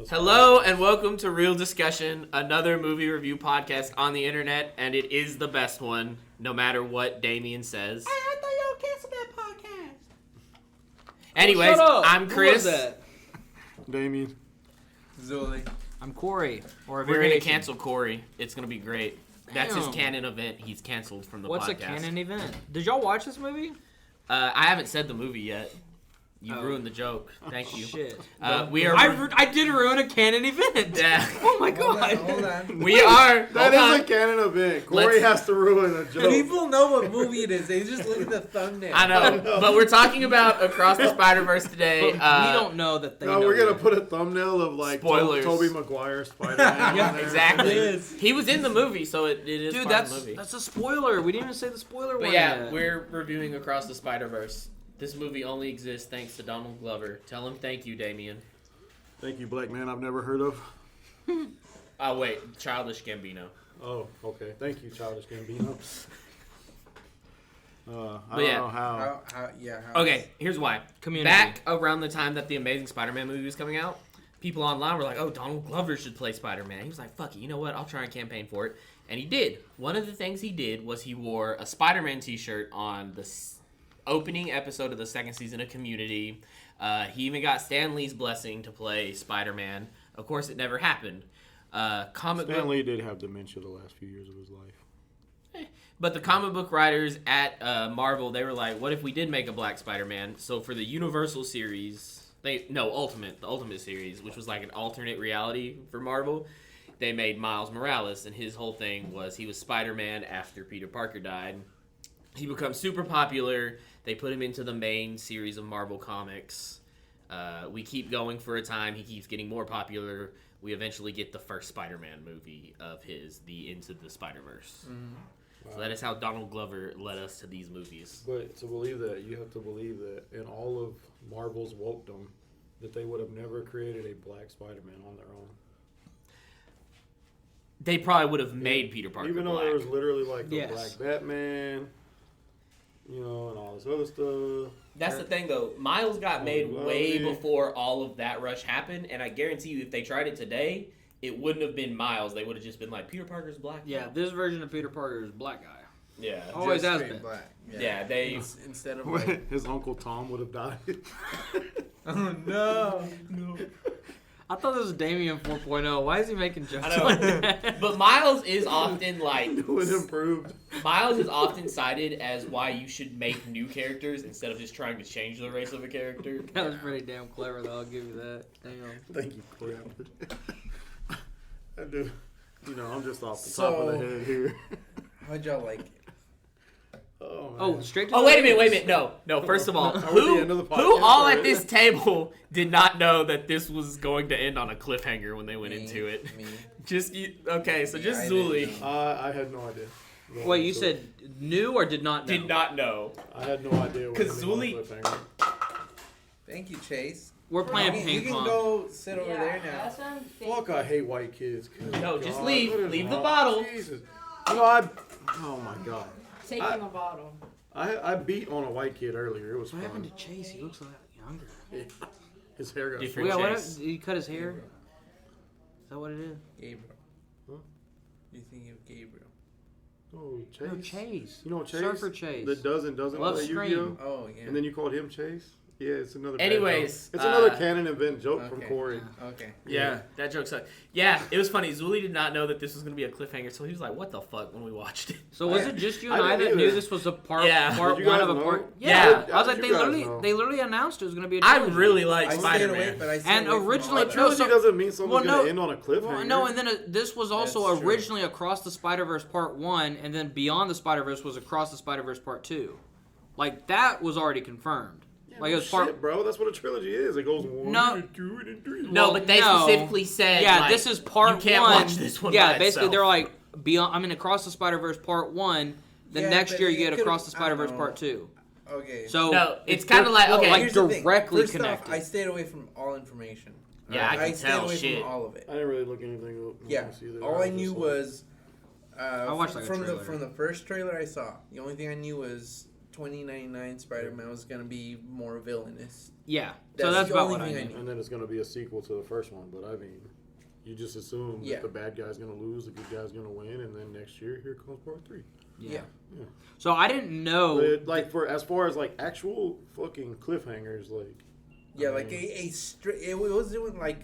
Hello and welcome to Real Discussion, another movie review podcast on the internet, and it is the best one, no matter what Damien says. Hey, I thought y'all canceled that podcast. Anyways, I'm Chris. Who was that? Damien. Zuli. I'm Corey. We're going to cancel Corey. It's going to be great. That's his Damn. canon event. He's canceled from the podcast. What's a canon event? Did y'all watch this movie? I haven't said the movie yet. You ruined the joke. Thank you. Shit. I did ruin a canon event. Yeah. Oh my god. Hold on. We are. That is a canon event. Corey has to ruin a joke. People know what movie it is. They just look at the thumbnail. I know. But we're talking about Across the Spider-Verse today. We don't know that they know. We're going to yet. put a thumbnail of like Spoilers. Tobey Maguire Spider-Man. Yeah, on there. exactly. It is. He was in the movie, so it is Dude, part of the movie. that's a spoiler. We didn't even say the spoiler But one yeah, yet. we're reviewing Across the Spider-Verse. This movie only exists thanks to Donald Glover. Tell him thank you, Damien. Thank you, black man I've never heard of. Oh, wait. Childish Gambino. Oh, okay. Thank you, Childish Gambino. I But don't yeah. know how. How Okay, here's why. Community. Back around the time that the Amazing Spider-Man movie was coming out, people online were like, oh, Donald Glover should play Spider-Man. He was like, fuck it, you know what? I'll try and campaign for it. And he did. One of the things he did was he wore a Spider-Man t-shirt on the opening episode of the second season of Community. He even got Stan Lee's blessing to play Spider-Man. Of course, it never happened. Stan Lee did have dementia the last few years of his life. But the comic book writers at Marvel, they were like, what if we did make a black Spider-Man? So for the Universal series, the Ultimate series, which was like an alternate reality for Marvel, they made Miles Morales, and his whole thing was he was Spider-Man after Peter Parker died. He becomes super popular. They put him into the main series of Marvel Comics. We keep going for a time. He keeps getting more popular. We eventually get the first Spider-Man movie of his, the Into the Spider-Verse. Wow. So that is how Donald Glover led us to these movies. But to believe that, you have to believe that in all of Marvel's wokedom, that they would have never created a black Spider-Man on their own. They probably would have made Peter Parker Even though black. there was literally like the Yes. Black Batman, you know, and all this other stuff. That's the thing, though. Miles got made way before all of that rush happened, and I guarantee you if they tried it today, it wouldn't have been Miles. They would have just been like, Peter Parker's black now. Yeah, this version of Peter Parker is black guy. Yeah. Always Just has straight been. black. Yeah, they... Instead of like, His Uncle Tom would have died. oh no. I thought this was Damien 4.0. Why is he making jokes I know. like that? But Miles is often like... It would improved. Miles is often cited as why you should make new characters instead of just trying to change the race of a character. That was pretty damn clever, though. I'll give you that. Damn. Thank you, Corey. I do. You know, I'm just off the top of the head here. How'd y'all like it? Oh, man. Oh, straight to Oh, the wait a minute, news. No, first of all, Are we at the end of the who podcast all already? at this table did not know that this was going to end on a cliffhanger when they went into it? Me. Just you, okay, so just I Zuli didn't I had no idea. Wait, you said knew or did not know? did not know. I had no idea. 'Cause Zuli- Thank you, Chase. We're playing You ping can pong. go sit over there now. That's what I'm thinking. Fuck, I hate white kids. Good No, just God, leave. what is Leave the wrong? bottle. Jesus. You know, oh my God. Take him a bottle. I beat on a white kid earlier. It was What fun. happened to Chase? He looks a lot younger. His hair got Different. short. Yeah, Chase. did he cut his hair? Is that what it is? Gabriel. Huh? You thinking of Gabriel? Oh, Chase. No, Chase. You know Chase? Surfer Chase. That doesn't Love play Scream. Yu-Gi-Oh? Oh, yeah. And then you called him Chase? Yeah, it's another bad Anyways, joke. It's another uh, canon event joke from okay. Corey. Okay. Yeah, that joke sucked. Yeah, it was funny. Zuli did not know that this was going to be a cliffhanger, so he was like, what the fuck when we watched it? So was it just you and I I didn't that knew either. this was a part Yeah. part Did you one guys of a know? part? Yeah. I was like, Did they you guys literally know? they literally announced it was gonna be a I trilogy. really like I stayed away, Spider-Man. but I stayed And away from originally- all A that. trilogy so- doesn't mean something's well, going no. to end on a cliffhanger. Well, no, and then this was also That's true. originally Across the Spider-Verse Part 1, and then Beyond the Spider-Verse was Across the Spider-Verse Part 2. Like, that was already confirmed. Like, it was part... Shit, bro. That's what a trilogy is. It goes 1, No. 2, and 3. No, Well, but they no. specifically said, Yeah, like, this is Part 1. you can't watch this one Yeah, by basically, itself. they're like, Across the Spider-Verse Part 1, then Yeah, next but year you it get could've- Across the I don't Spider-Verse know. Part 2. Okay. So No, it's kinda like- well, okay. like Here's the thing. directly First connected. Off, I stayed away from all information. Yeah, I can stayed tell away shit. from all of it. I didn't really look anything up. Yeah. Either. All I was knew just was I watched, like, a from trailer. the first trailer I saw. The only thing I knew was 2099 Spider-Man was gonna be more villainous. Yeah. That's So that's the about only what I thing I mean. knew. And then it's going to be a sequel to the first one. But I mean, you just assume Yeah. that the bad guy's going to lose, the good guy's going to win, and then next year, here comes part 3. Yeah. So I didn't know. But like for as far as like actual fucking cliffhangers, like Yeah, I like mean, it was doing like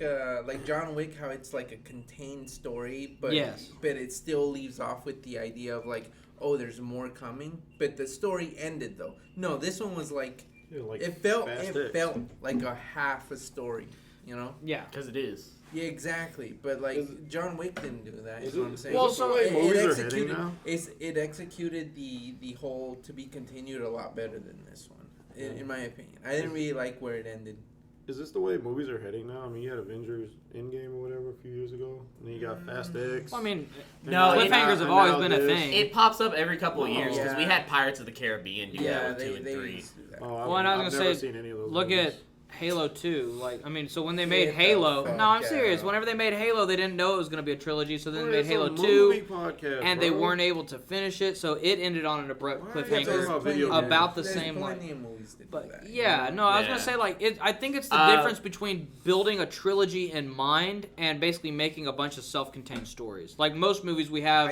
John Wick, how it's like a contained story, but Yes. but it still leaves off with the idea of like, oh, there's more coming. But the story ended though. No, this one was like, yeah, like it felt Fast X. like a half a story, you know? Yeah. Because it is. Yeah, exactly. But like John Wick didn't do that. Is what I'm saying. Well, is this so the way it movies are executed heading now? it executed the whole to be continued a lot better than this one, in my opinion. I didn't really like where it ended. Is this the way movies are heading now? I mean, you had Avengers Endgame or whatever a few years ago, and then you got Fast X. Well, I mean, No, cliffhangers have always been a thing. It pops up every couple of years because Yeah. we had Pirates of the Caribbean do Yeah, that with 2 and they 3. used to do that. Oh, Well, and I was I've gonna never say, seen any of those. look movies. at Halo 2. Like, I mean, so when they made Get the Halo, fuck no, I'm serious. out. Whenever they made Halo, they didn't know it was going to be a trilogy, so then Bro, they made it's Halo a 2, movie podcast, and they bro. weren't able to finish it, so it ended on an abrupt Why are you cliffhanger. talking about video games? about the There's same, like- plenty of movies that do But that. yeah, no, I was Yeah. gonna say like I think it's the difference between building a trilogy in mind and basically making a bunch of self-contained stories. Like most movies we have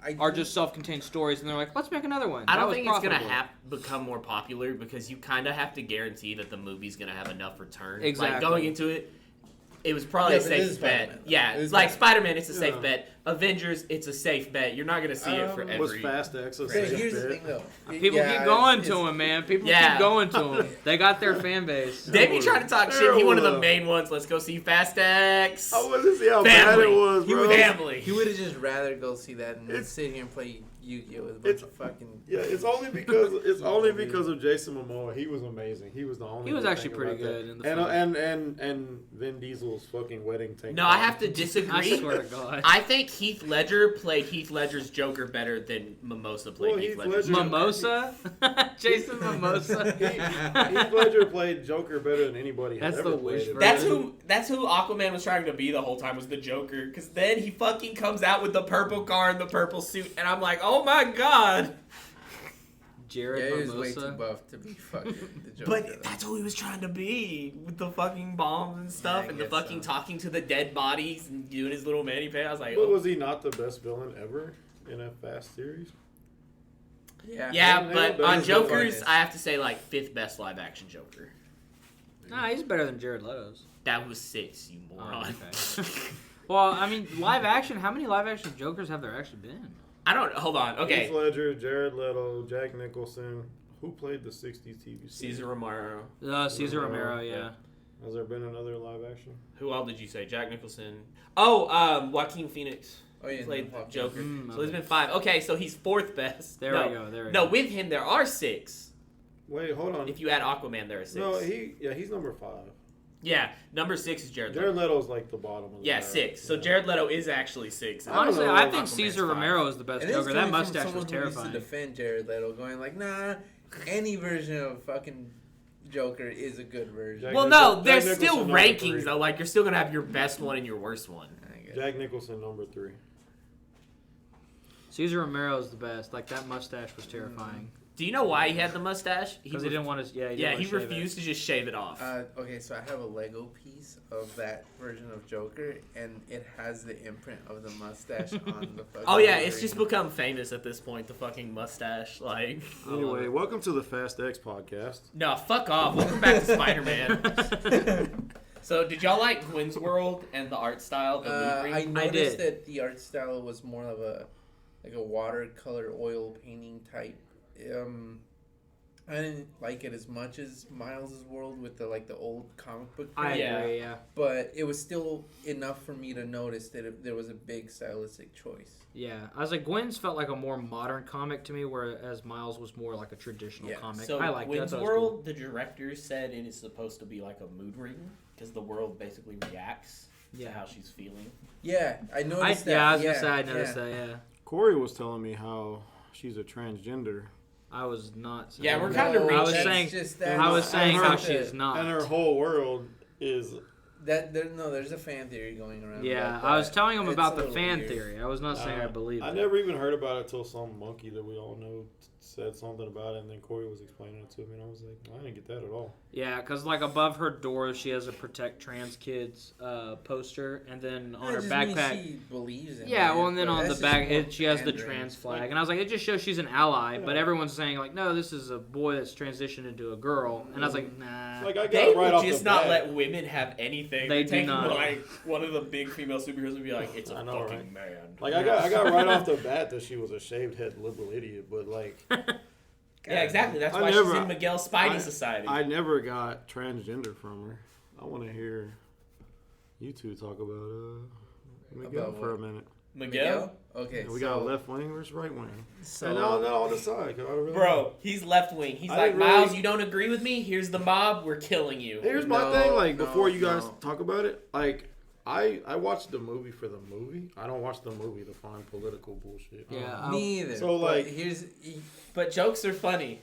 I are just self-contained stories, and they're like, let's make another one. I That don't was think it's profitable. gonna become more popular because you kind of have to guarantee that the movie's gonna have enough return. Exactly. Like going into it, it was probably Yeah, a but it is safe bet. Spider-Man, though. Yeah, It is like Spider-Man. Spider-Man, it's a safe Yeah. bet. Avengers, it's a safe bet. You're not gonna see it for Was every. Fast X a But safe here's the bet? thing, though. People Yeah, keep going it's- to him, man. People Yeah. keep going to him. They got their fan base. They be trying to talk shit. He Terrible, one of the though. main ones. Let's go see Fast X. I wanted to see how bad Family. it was, He bro. would Family. He would have just rather go see that and It's- sit here and play Yu-Gi-Oh with a bunch it's- of fucking. Yeah, it's only because of Jason Momoa. He was amazing. He was the only. He was good actually thing pretty about good that. in the and, film. and Vin Diesel's fucking wedding tank. No, I top. have to I disagree. swear to God. I think Heath Ledger played Heath Ledger's Joker better than Mimosa played Well, Heath Heath Ledger's Ledger- Joker. Mimosa, Jason Mimosa. Heath Ledger played Joker better than anybody. That's has the ever wish played. version. That's who Aquaman was trying to be the whole time, was the Joker. Because then he fucking comes out with the purple car and the purple suit, and I'm like, oh my god. Jared Yeah, he was way too Mimosa. buff to be fucking the Joker. But though. that's who he was trying to be, with the fucking bombs and stuff, Yeah, I and the guess fucking so. talking to the dead bodies and doing his little mani pay. I was like, But oh. was he not the best villain ever in a Fast series? Yeah. Yeah, They but don't on do the Joker's, funnest. I have to say, like, 5th best live action Joker. Nah, he's better than Jared Leto's. That was 6, you moron. Oh, okay. Well, I mean, live action. How many live action Jokers have there actually been? I don't. Hold on. Heath Okay. Ledger, Jared Leto, Jack Nicholson. Who played the '60s TV series? Caesar Romero. Caesar Romero, yeah. Has there been another live action? Who all did you say? Jack Nicholson. Oh, Joaquin Phoenix Oh yeah. played no, Joker. Mm, So there's okay. been 5. Okay, so he's 4th best. There no, we go. There we No, go. with him there are 6. Wait, hold on. If you add Aquaman, there are 6. No, he's number 5. Yeah, number 6 is Jared Jared Leto. Leto's like the bottom of the Yeah, barrel. 6. So Yeah. Jared Leto is actually 6. I don't Honestly, know. I think Aquaman's Caesar 5. Romero is the best And this Joker. is That coming from mustache someone was who used terrifying. to defend Jared Leto, going like, nah, any version of fucking Joker is a good version. Jack Well, Nicholson- no, there's Jack still Nicholson, number rankings 3. though. Like you're still gonna have your best one and your worst one. I guess. Jack Nicholson number 3. Caesar Romero is the best. Like that mustache was terrifying Do you know why he had the mustache? because he didn't want to. Yeah, Yeah, he refused. refused to just shave it off. Okay, so I have a Lego piece of that version of Joker, and it has the imprint of the mustache on the fucking. Oh yeah, it's ring. just become famous at this point. The fucking mustache, like. Anyway, welcome to the Fast X podcast. No, fuck off. Welcome back to Spider-Man. So, did y'all like Gwen's World and the art style? The loot ring? I noticed did. that the art style was more of a watercolor oil painting type. I didn't like it as much as Miles' World with the old comic book. I print, Yeah. agree. Yeah. but it was still enough for me to notice that there was a big stylistic choice. Yeah, I was like, Gwen's felt like a more modern comic to me, whereas Miles was more like a traditional Yeah. comic. So, I liked Gwen's that. World, the director said it is supposed to be like a mood ring because the world basically reacts to Yeah. how she's feeling. Yeah, I noticed that. Yeah, I was gonna say I noticed yeah. that. Yeah, Corey was telling me how she's a transgender. I was not. Saying Yeah, we're that. kinda I was reaching. saying. Just And I was and saying her- how she is not. And her whole world is. There's a fan theory going around. Yeah, about I was that. telling him It's about a the little fan weird. theory. I was not saying I believe I it. never even heard about it till some monkey that we all know said something about it, and then Corey was explaining it to me, and I was like, I didn't get that at all. Yeah, because like above her door, she has a Protect Trans Kids poster, and then on her backpack, she believes in yeah, it, well, and then but on the that's back, just more she has the pandering. trans flag, and I was like, it just shows she's an ally. Yeah. But everyone's saying like, no, this is a boy that's transitioned into a girl, and I was like, nah. Like I got They it right will off just the not bat. let women have anything. They They're do taking, not. like one of the big female superheroes would be like, it's a I know, fucking right? man. Like I got right off the bat that she was a shaved head liberal idiot, but like Yeah, exactly. That's I why never- she's in Miguel's Spidey Society. I never got transgender from her. I want to hear you two talk about Miguel About for a what? minute. Miguel? Okay, We got a left wing versus right wing. So And no, on the side. 'Cause I really Bro, he's left wing. He's I like, didn't really- Miles, you don't agree with me? Here's the mob. We're killing you. Here's my No, thing. Like no, before you guys no. talk about it, like I watched the movie for the movie. I don't watch the movie to find political bullshit. Yeah, me either. So, but like- here's But jokes are funny.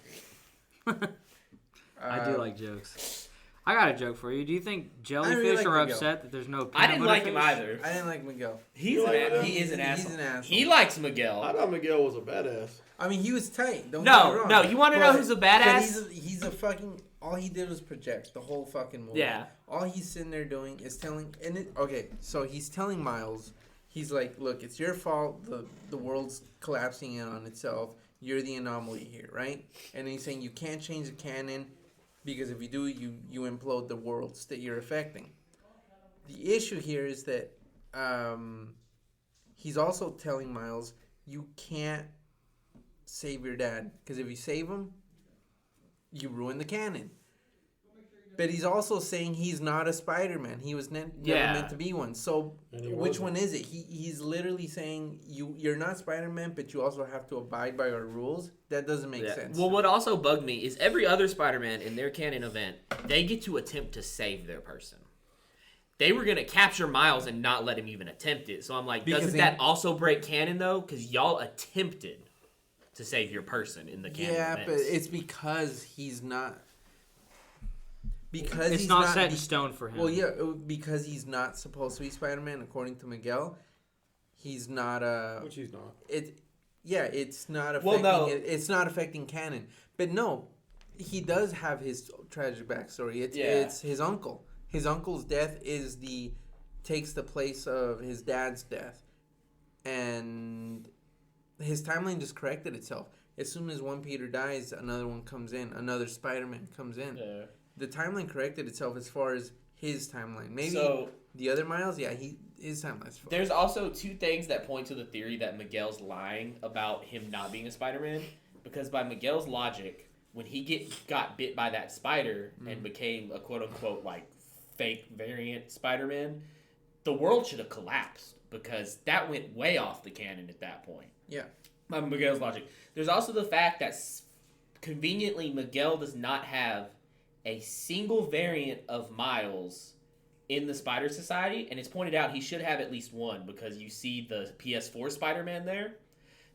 I do like jokes. I got a joke for you. Do you think jellyfish really like are Miguel. upset that there's no? I peanut didn't butter like him fish? either. I didn't like Miguel. He is an He's asshole. an asshole. He likes I Miguel. thought Miguel was a badass. I mean, he was tight. Don't No, get me wrong. no, you wanna know But- who's a but badass? He's a fucking. All he did was project the whole fucking movie. Yeah. All he's sitting there doing is telling. Okay, so he's telling Miles. He's like, look, it's your fault. The world's collapsing in on itself. You're the anomaly here, right? And he's saying you can't change the canon because if you do, you implode the worlds that you're affecting. The issue here is that he's also telling Miles you can't save your dad because if you save him, you ruin the canon. But he's also saying he's not a Spider-Man. He was never Yeah. meant to be one. So And he which wasn't. one is it? He's literally saying you're not Spider-Man, but you also have to abide by our rules. That doesn't make sense. Well, what also bugged me is every other Spider-Man in their canon event, they get to attempt to save their person. They were going to capture Miles and not let him even attempt it. So I'm like, Because doesn't they- that also break canon, though? Because y'all attempted to save your person in the canon yeah, but events. it's because he's not. Because It's he's not set in be- stone for him. Well, yeah, because he's not supposed to be Spider-Man, according to Miguel. He's not a. Which he's not. It's not Well, affecting. no. It's not affecting canon. But no, he does have his tragic backstory. Yeah. It's his uncle. His uncle's death takes the place of his dad's death, and his timeline just corrected itself. As soon as one Peter dies, another one comes in. Another Spider-Man comes in. Yeah. The timeline corrected itself as far as his timeline. Maybe So the other Miles, yeah, his timeline's fucked. there's also two things that point to the theory that Miguel's lying about him not being a Spider-Man. Because by Miguel's logic, when he got bit by that spider and became a quote-unquote like fake variant Spider-Man, the world should have collapsed because that went way off the canon at that point. Yeah. By Miguel's logic. There's also the fact that conveniently Miguel does not have a single variant of Miles in the Spider Society, and it's pointed out he should have at least one because you see the PS4 Spider-Man there.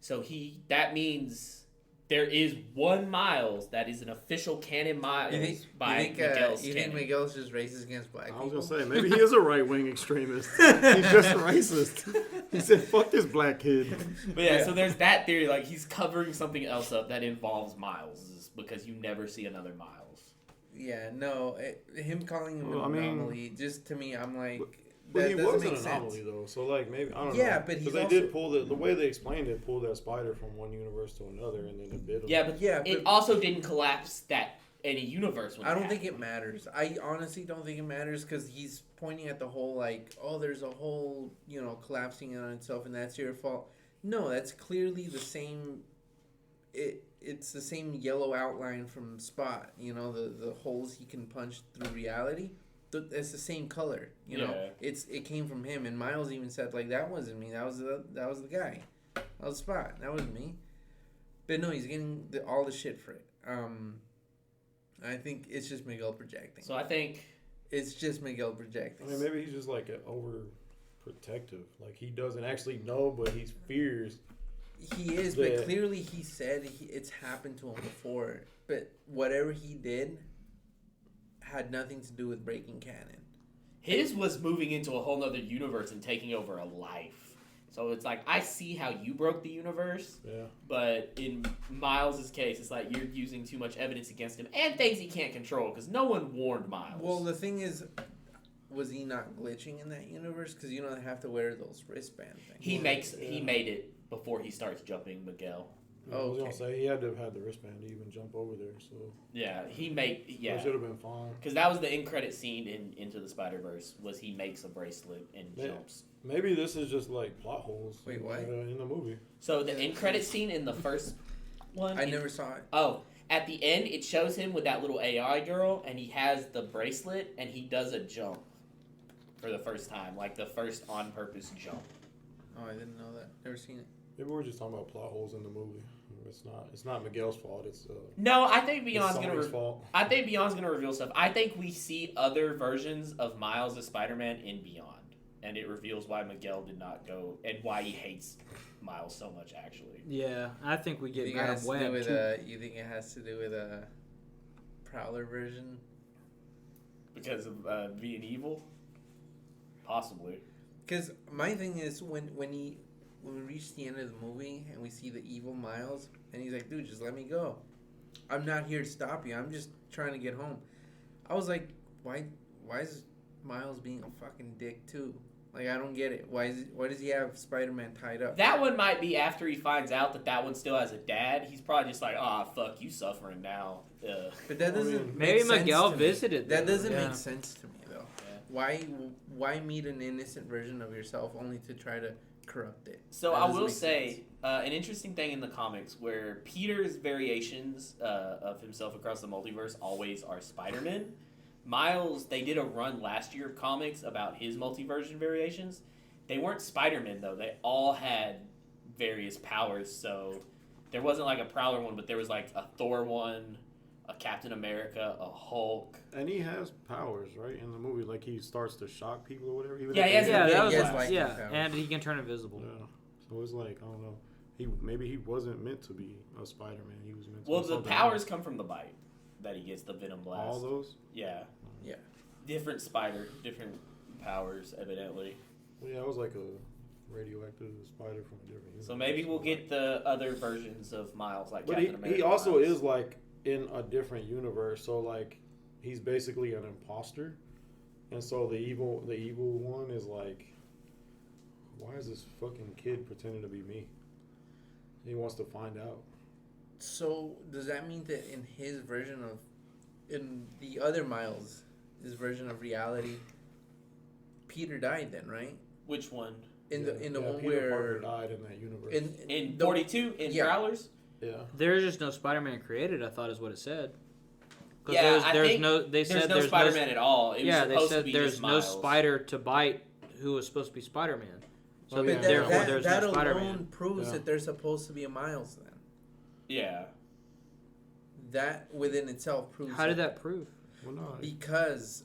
So that means there is one Miles that is an official canon Miles by Miguel's you canon. think Miguel's just racist against black I people? was gonna say maybe he is a right wing extremist. He's just racist. He said, "Fuck this black kid." But yeah, so there's that theory, like he's covering something else up that involves Miles because you never see another Miles. Yeah, no, him calling him Well, an I mean- anomaly, just to me, I'm like, But that he doesn't was make an anomaly sense. though, so like maybe I don't know. Yeah, but he's because they also- did pull the way they explained it, pull that spider from one universe to another, and then it bit him. Yeah, but Yeah, it but- also didn't collapse that any universe. When I don't it think happened. it matters. I honestly don't think it matters because he's pointing at the whole, like, oh, there's a whole, collapsing on itself and that's your fault. No, that's clearly the same. It's the same yellow outline from Spot. The holes he can punch through reality. It's the same color. Yeah. It came from him. And Miles even said like that wasn't me. That was the guy. That was Spot. That was me. But no, he's getting all the shit for it. I think it's just Miguel projecting. So I think It's just Miguel projecting. I mean, maybe he's just like an overprotective. Like he doesn't actually know, but he fears. He is, Yeah. but clearly he said it's happened to him before. But whatever he did had nothing to do with breaking canon. his was moving into a whole nother universe and taking over a life. So it's like, I see how you broke the universe, Yeah. but in Miles' case, it's like you're using too much evidence against him and things he can't control because no one warned Miles. Well, the thing is, was he not glitching in that universe? Because you don't have to wear those wristband things. he made it before he starts jumping Miguel. Yeah, I was gonna say he had to have had the wristband to even jump over there, so Yeah, it yeah. should have been fine. Because that was the end credit scene in Into the Spider-Verse, was he makes a bracelet and Yeah. jumps. Maybe this is just like plot holes. Wait, what? In the movie. So the end credit scene in the first one, I never saw it. Oh, at the end, it shows him with that little AI girl, and he has the bracelet, and he does a jump for the first time, like the first on-purpose jump. Oh, I didn't know that. Never seen it. Maybe we're just talking about plot holes in the movie. It's not Miguel's fault. It's No, I think it's Beyond's Sony's fault. I think Beyond's gonna reveal stuff. I think we see other versions of Miles as Spider-Man in Beyond, and it reveals why Miguel did not go and why he hates Miles so much. Actually, Yeah, I think we You get think, it Madam has to do Web. with, too. you think it has to do with a Prowler version? because of being evil, possibly. Because my thing is, when we reach the end of the movie and we see the evil Miles, and he's like, dude, just let me go. I'm not here to stop you. I'm just trying to get home. I was like, why is Miles being a fucking dick too? Like, I don't get it. Why does he have Spider-Man tied up? That one might be after he finds out that one still has a dad. He's probably just like, fuck, you suffering now. But that doesn't Maybe make sense Miguel to me. visited That them. doesn't Yeah. make sense to me though. Yeah. Why meet an innocent version of yourself only to try to corrupt it? So That I doesn't will make say sense. an interesting thing in the comics where Peter's variations of himself across the multiverse always are Spider-Man. Miles, they did a run last year of comics about his multiversion variations. They weren't Spider-Man though. They all had various powers. So there wasn't like a Prowler one, but there was like a Thor one, a Captain America, a Hulk. And he has powers, right, in the movie. Like he starts to shock people or whatever. Even Yeah, if he has they- Yeah, the that big was yes, like, lightning yeah, powers. and he can turn invisible. Yeah. So it's like, I don't know. Maybe he wasn't meant to be a Spider-Man. He was meant to Well, be the something powers else. come from the bite that he gets, the Venom Blast. All those? Yeah. Yeah. Different different powers, evidently. Well, yeah, it was like a radioactive spider from a different universe. So maybe we'll get the other versions of Miles, like But Captain America. he also Miles. is like in a different universe. So like he's basically an imposter. And so the evil one is like, why is this fucking kid pretending to be me? He wants to find out. So does that mean that in his version of, in the other Miles, his version of reality, Peter died then, right? Which one? In the one Peter Parker where died in that universe. In the- 42? In yeah. Prowlers? yeah. There's just no Spider-Man created. I thought is what it said. 'Cause Yeah, there's, I there's think no. They There's said no there's Spider-Man at all. It was Yeah, they supposed to said be there's just no Miles. spider to bite who was supposed to be Spider-Man. So Oh, yeah. But therefore, that there's that no alone Spider-Man. proves Yeah. that there's supposed to be a Miles then. Yeah. That within itself proves. How did that prove? Well, no. Because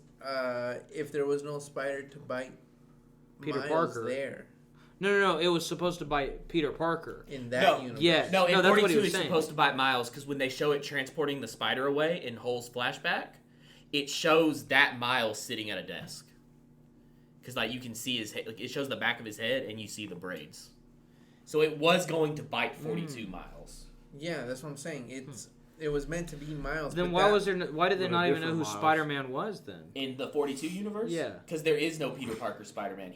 if there was no spider to bite Peter Miles Parker. there No. It was supposed to bite Peter Parker. in that No. universe. Yeah. No, in No, that's what he 42 was it's saying. supposed to bite Miles because when they show it transporting the spider away in Hull's flashback, it shows that Miles sitting at a desk. Because like you can see his head, like, it shows the back of his head and you see the braids. So it was going to bite 42 Miles. Yeah, that's what I'm saying. It was meant to be Miles. Then but why that- was there? Why did they But a not even know different who Miles. Spider-Man was then? In the 42 universe? Yeah. Because there is no Peter Parker Spider-Man.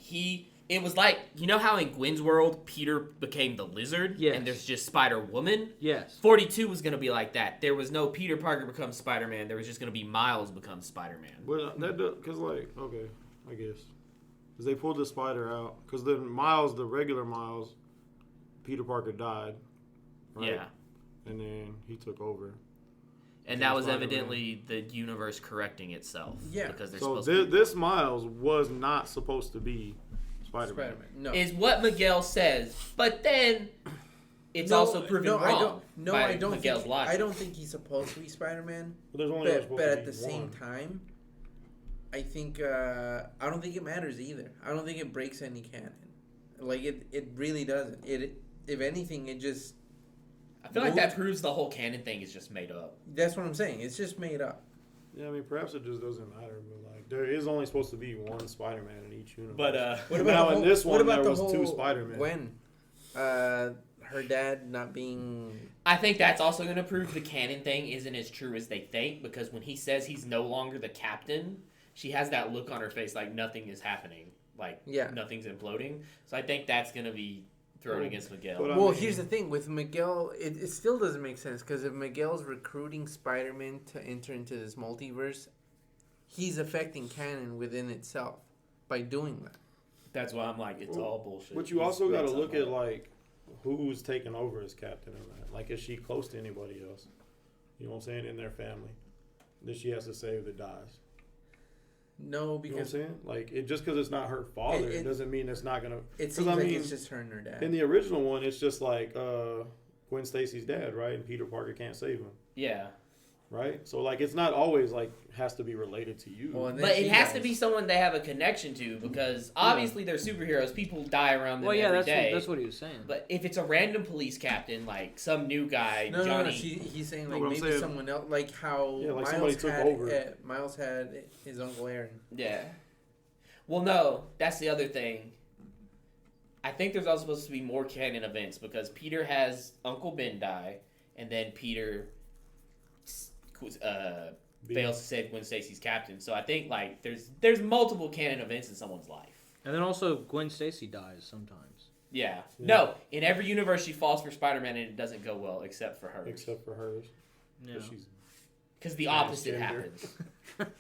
It was like, you know how in Gwen's world, Peter became the Lizard? Yes. And there's just Spider-Woman? Yes. 42 was going to be like that. There was no Peter Parker becomes Spider-Man. There was just going to be Miles becomes Spider-Man. But that because like okay, I guess because they pulled the spider out because then Miles, the regular Miles, Peter Parker died, right? Yeah. And then he took over. And that was Spider-Man. evidently the universe correcting itself. Yeah. Because they're So supposed to be. this Miles was not supposed to be Spider-Man. Spider-Man. No. Is what Miguel says. But then it's No, also proven no, wrong. I don't Miguel's think. logic. I don't think he's supposed to be Spider-Man. But there's only ever But, supposed but to at be the same one. time, I think I don't think it matters either. I don't think it breaks any canon. Like it really doesn't. If anything, it just. I feel like that proves the whole canon thing is just made up. That's what I'm saying. It's just made up. Yeah, I mean, perhaps it just doesn't matter, but like there is only supposed to be one Spider-Man in each universe. But What now the in this what one about there the was two whole Spider-Man. Gwen, her dad not being. I think that's also going to prove the canon thing isn't as true as they think, because when he says he's no longer the captain, she has that look on her face like nothing is happening, like nothing's imploding. So I think that's going to be thrown against Miguel. But Well, here's the thing with Miguel, it still doesn't make sense because if Miguel's recruiting Spider-Man to enter into this multiverse, he's affecting canon within itself by doing that. That's why I'm like, it's all bullshit. But you also got to look at like who's taking over as captain in that. Like, is she close to anybody else? You know what I'm saying? In their family that she has to save that dies. No, because you know what I'm saying? Like, it just because it's not her father, it doesn't mean it's not gonna. It seems like it's just her and her dad. In the original one, it's just like Gwen Stacy's dad, right? And Peter Parker can't save him. Yeah. Right? So, like, it's not always, like, has to be related to you. Well, but it has to be someone they have a connection to, because obviously they're superheroes. People die around them every day. That's what he was saying. But if it's a random police captain, like some new guy, Johnny... No, he's saying, like, maybe someone else, like how like Miles had his Uncle Aaron. Yeah. Well, no, that's the other thing. I think there's also supposed to be more canon events, because Peter has Uncle Ben die, and then Peter... fails to save Gwen Stacy's captain. So I think like there's multiple canon events in someone's life. And then also Gwen Stacy dies sometimes. Yeah. No, in every universe she falls for Spider-Man and it doesn't go well except for hers. Except for hers. Yeah. Because the opposite happens.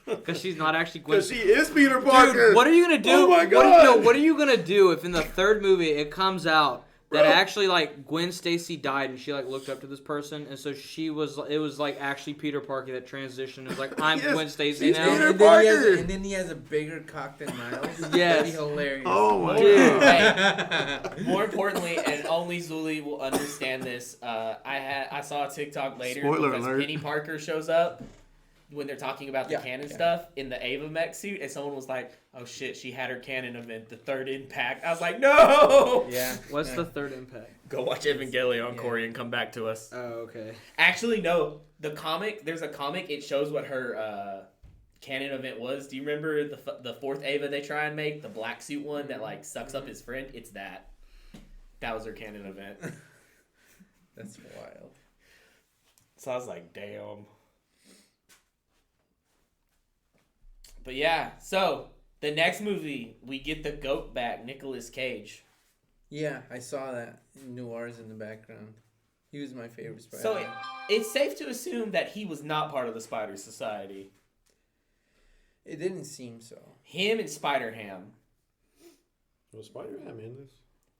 Because she's not actually Gwen. Because she is Peter Parker. Dude, what are you gonna do? Oh my God. What are you gonna do if in the third movie it comes out that actually, like, Gwen Stacy died and she, like, looked up to this person, and so it was, like, actually Peter Parker that transitioned and was like, I'm Gwen Stacy now. Peter Parker. And then he has a bigger cock than Miles. Yes. That'd be hilarious. Oh, my Dude. God. Hey, more importantly, and only Zuli will understand this, I saw a TikTok later Spoiler because alert. Penny Parker shows up when they're talking about the canon stuff in the Ava mech suit, and someone was like, oh shit, she had her canon event, the third impact. I was like, no! Yeah. What's the third impact? Go watch Evangelion, Corey, and come back to us. Oh, okay. Actually, no. The comic, there's a comic, it shows what her canon event was. Do you remember the fourth Ava they try and make? The black suit one that, like, sucks up his friend? It's that. That was her canon event. That's wild. So I was like, damn. But yeah, so the next movie, we get the goat back, Nicolas Cage. Yeah, I saw that. Noirs in the background. He was my favorite Spider. So it's safe to assume that he was not part of the Spider Society. It didn't seem so. Him and Spider-Ham. Was Spider-Man in this?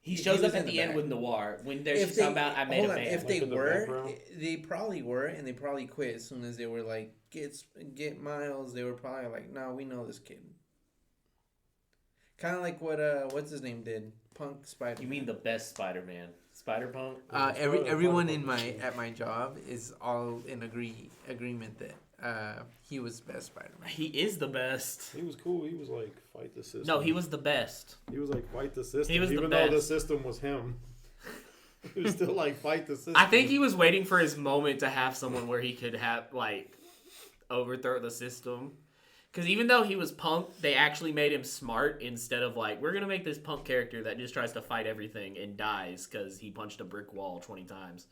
He shows up at the end with Noir. When there's talking about, I made a band. If they Like in the were, background? they probably were, and they probably quit as soon as they were like, get Miles. They were probably like, no, we know this kid. Kind of like what what's his name did, Punk Spider. You mean the best Spider-Man, Spider-Punk? Everyone at my job is all in agreement that he was the best Spider-Man. He is the best. He was cool. He was like, fight the system. No, he was the best. He was like, fight the system. He was the Even best. though the system was him. He was still like, fight the system. I think he was waiting for his moment to have someone where he could have, like, overthrow the system. Because even though he was punk, they actually made him smart instead of like, we're going to make this punk character that just tries to fight everything and dies because he punched a brick wall 20 times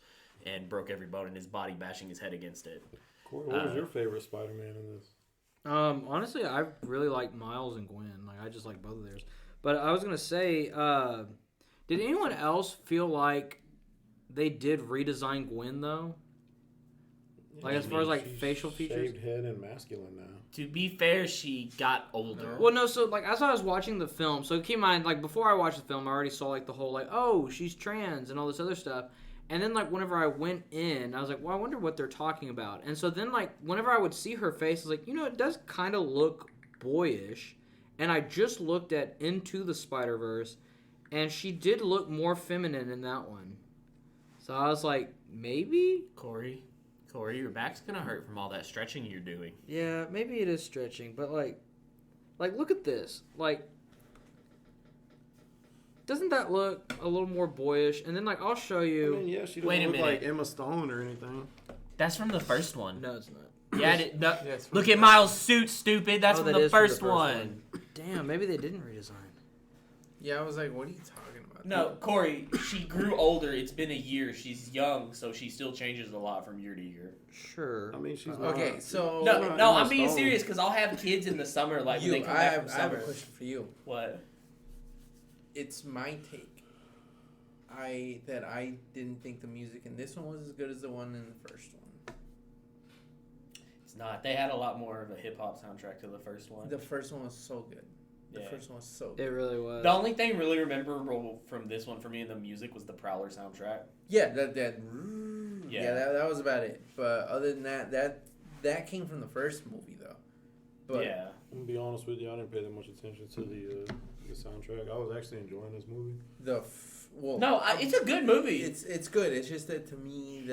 and broke every bone in his body, bashing his head against it. Corey, what was your favorite Spider-Man in this? Honestly, I really like Miles and Gwen. Like, I just like both of theirs. But I was going to say, did anyone else feel like they did redesign Gwen, though? Like, as far as, like, facial features? Shaved head and masculine now. To be fair, she got older. Well, no, so, like, as I was watching the film, so keep in mind, like, before I watched the film, I already saw, like, the whole, like, oh, she's trans and all this other stuff. And then, like, whenever I went in, I was like, well, I wonder what they're talking about. And so then, like, whenever I would see her face, I was like, you know, it does kind of look boyish. And I just looked at Into the Spider-Verse, and she did look more feminine in that one. So I was like, maybe? Corey, your back's going to hurt from all that stretching you're doing. Yeah, maybe it is stretching, but, like, look at this. Like, doesn't that look a little more boyish? And then, like, I'll show you. I mean, yeah, she Wait a doesn't look minute. like Emma Stone or anything. That's from the first one. No, it's not. Yeah, Yes, look at Miles' suit, stupid. That's Oh, from that the is from the first first one. Damn, maybe they didn't redesign. Yeah, I was like, what are you talking about? No, Corey, she grew older. It's been a year. She's young, so she still changes a lot from year to year. Sure. I mean, she's Okay, not, so No, I'm being Stone. serious because I'll have kids in the summer, like when they come back from I have a summer. question for you. What? It's my take. I didn't think the music in this one was as good as the one in the first one. It's not. They had a lot more of a hip hop soundtrack to the first one. The first one was so good. The Yeah. first one was so It good. really was. The only thing really memorable from this one for me in the music was the Prowler soundtrack. Yeah, Yeah. that was about it. But other than that came from the first movie though. But Yeah. I'm gonna be honest with you, I didn't pay that much attention to the soundtrack. I was actually enjoying this movie. It's a good movie. It's good. It's just that to me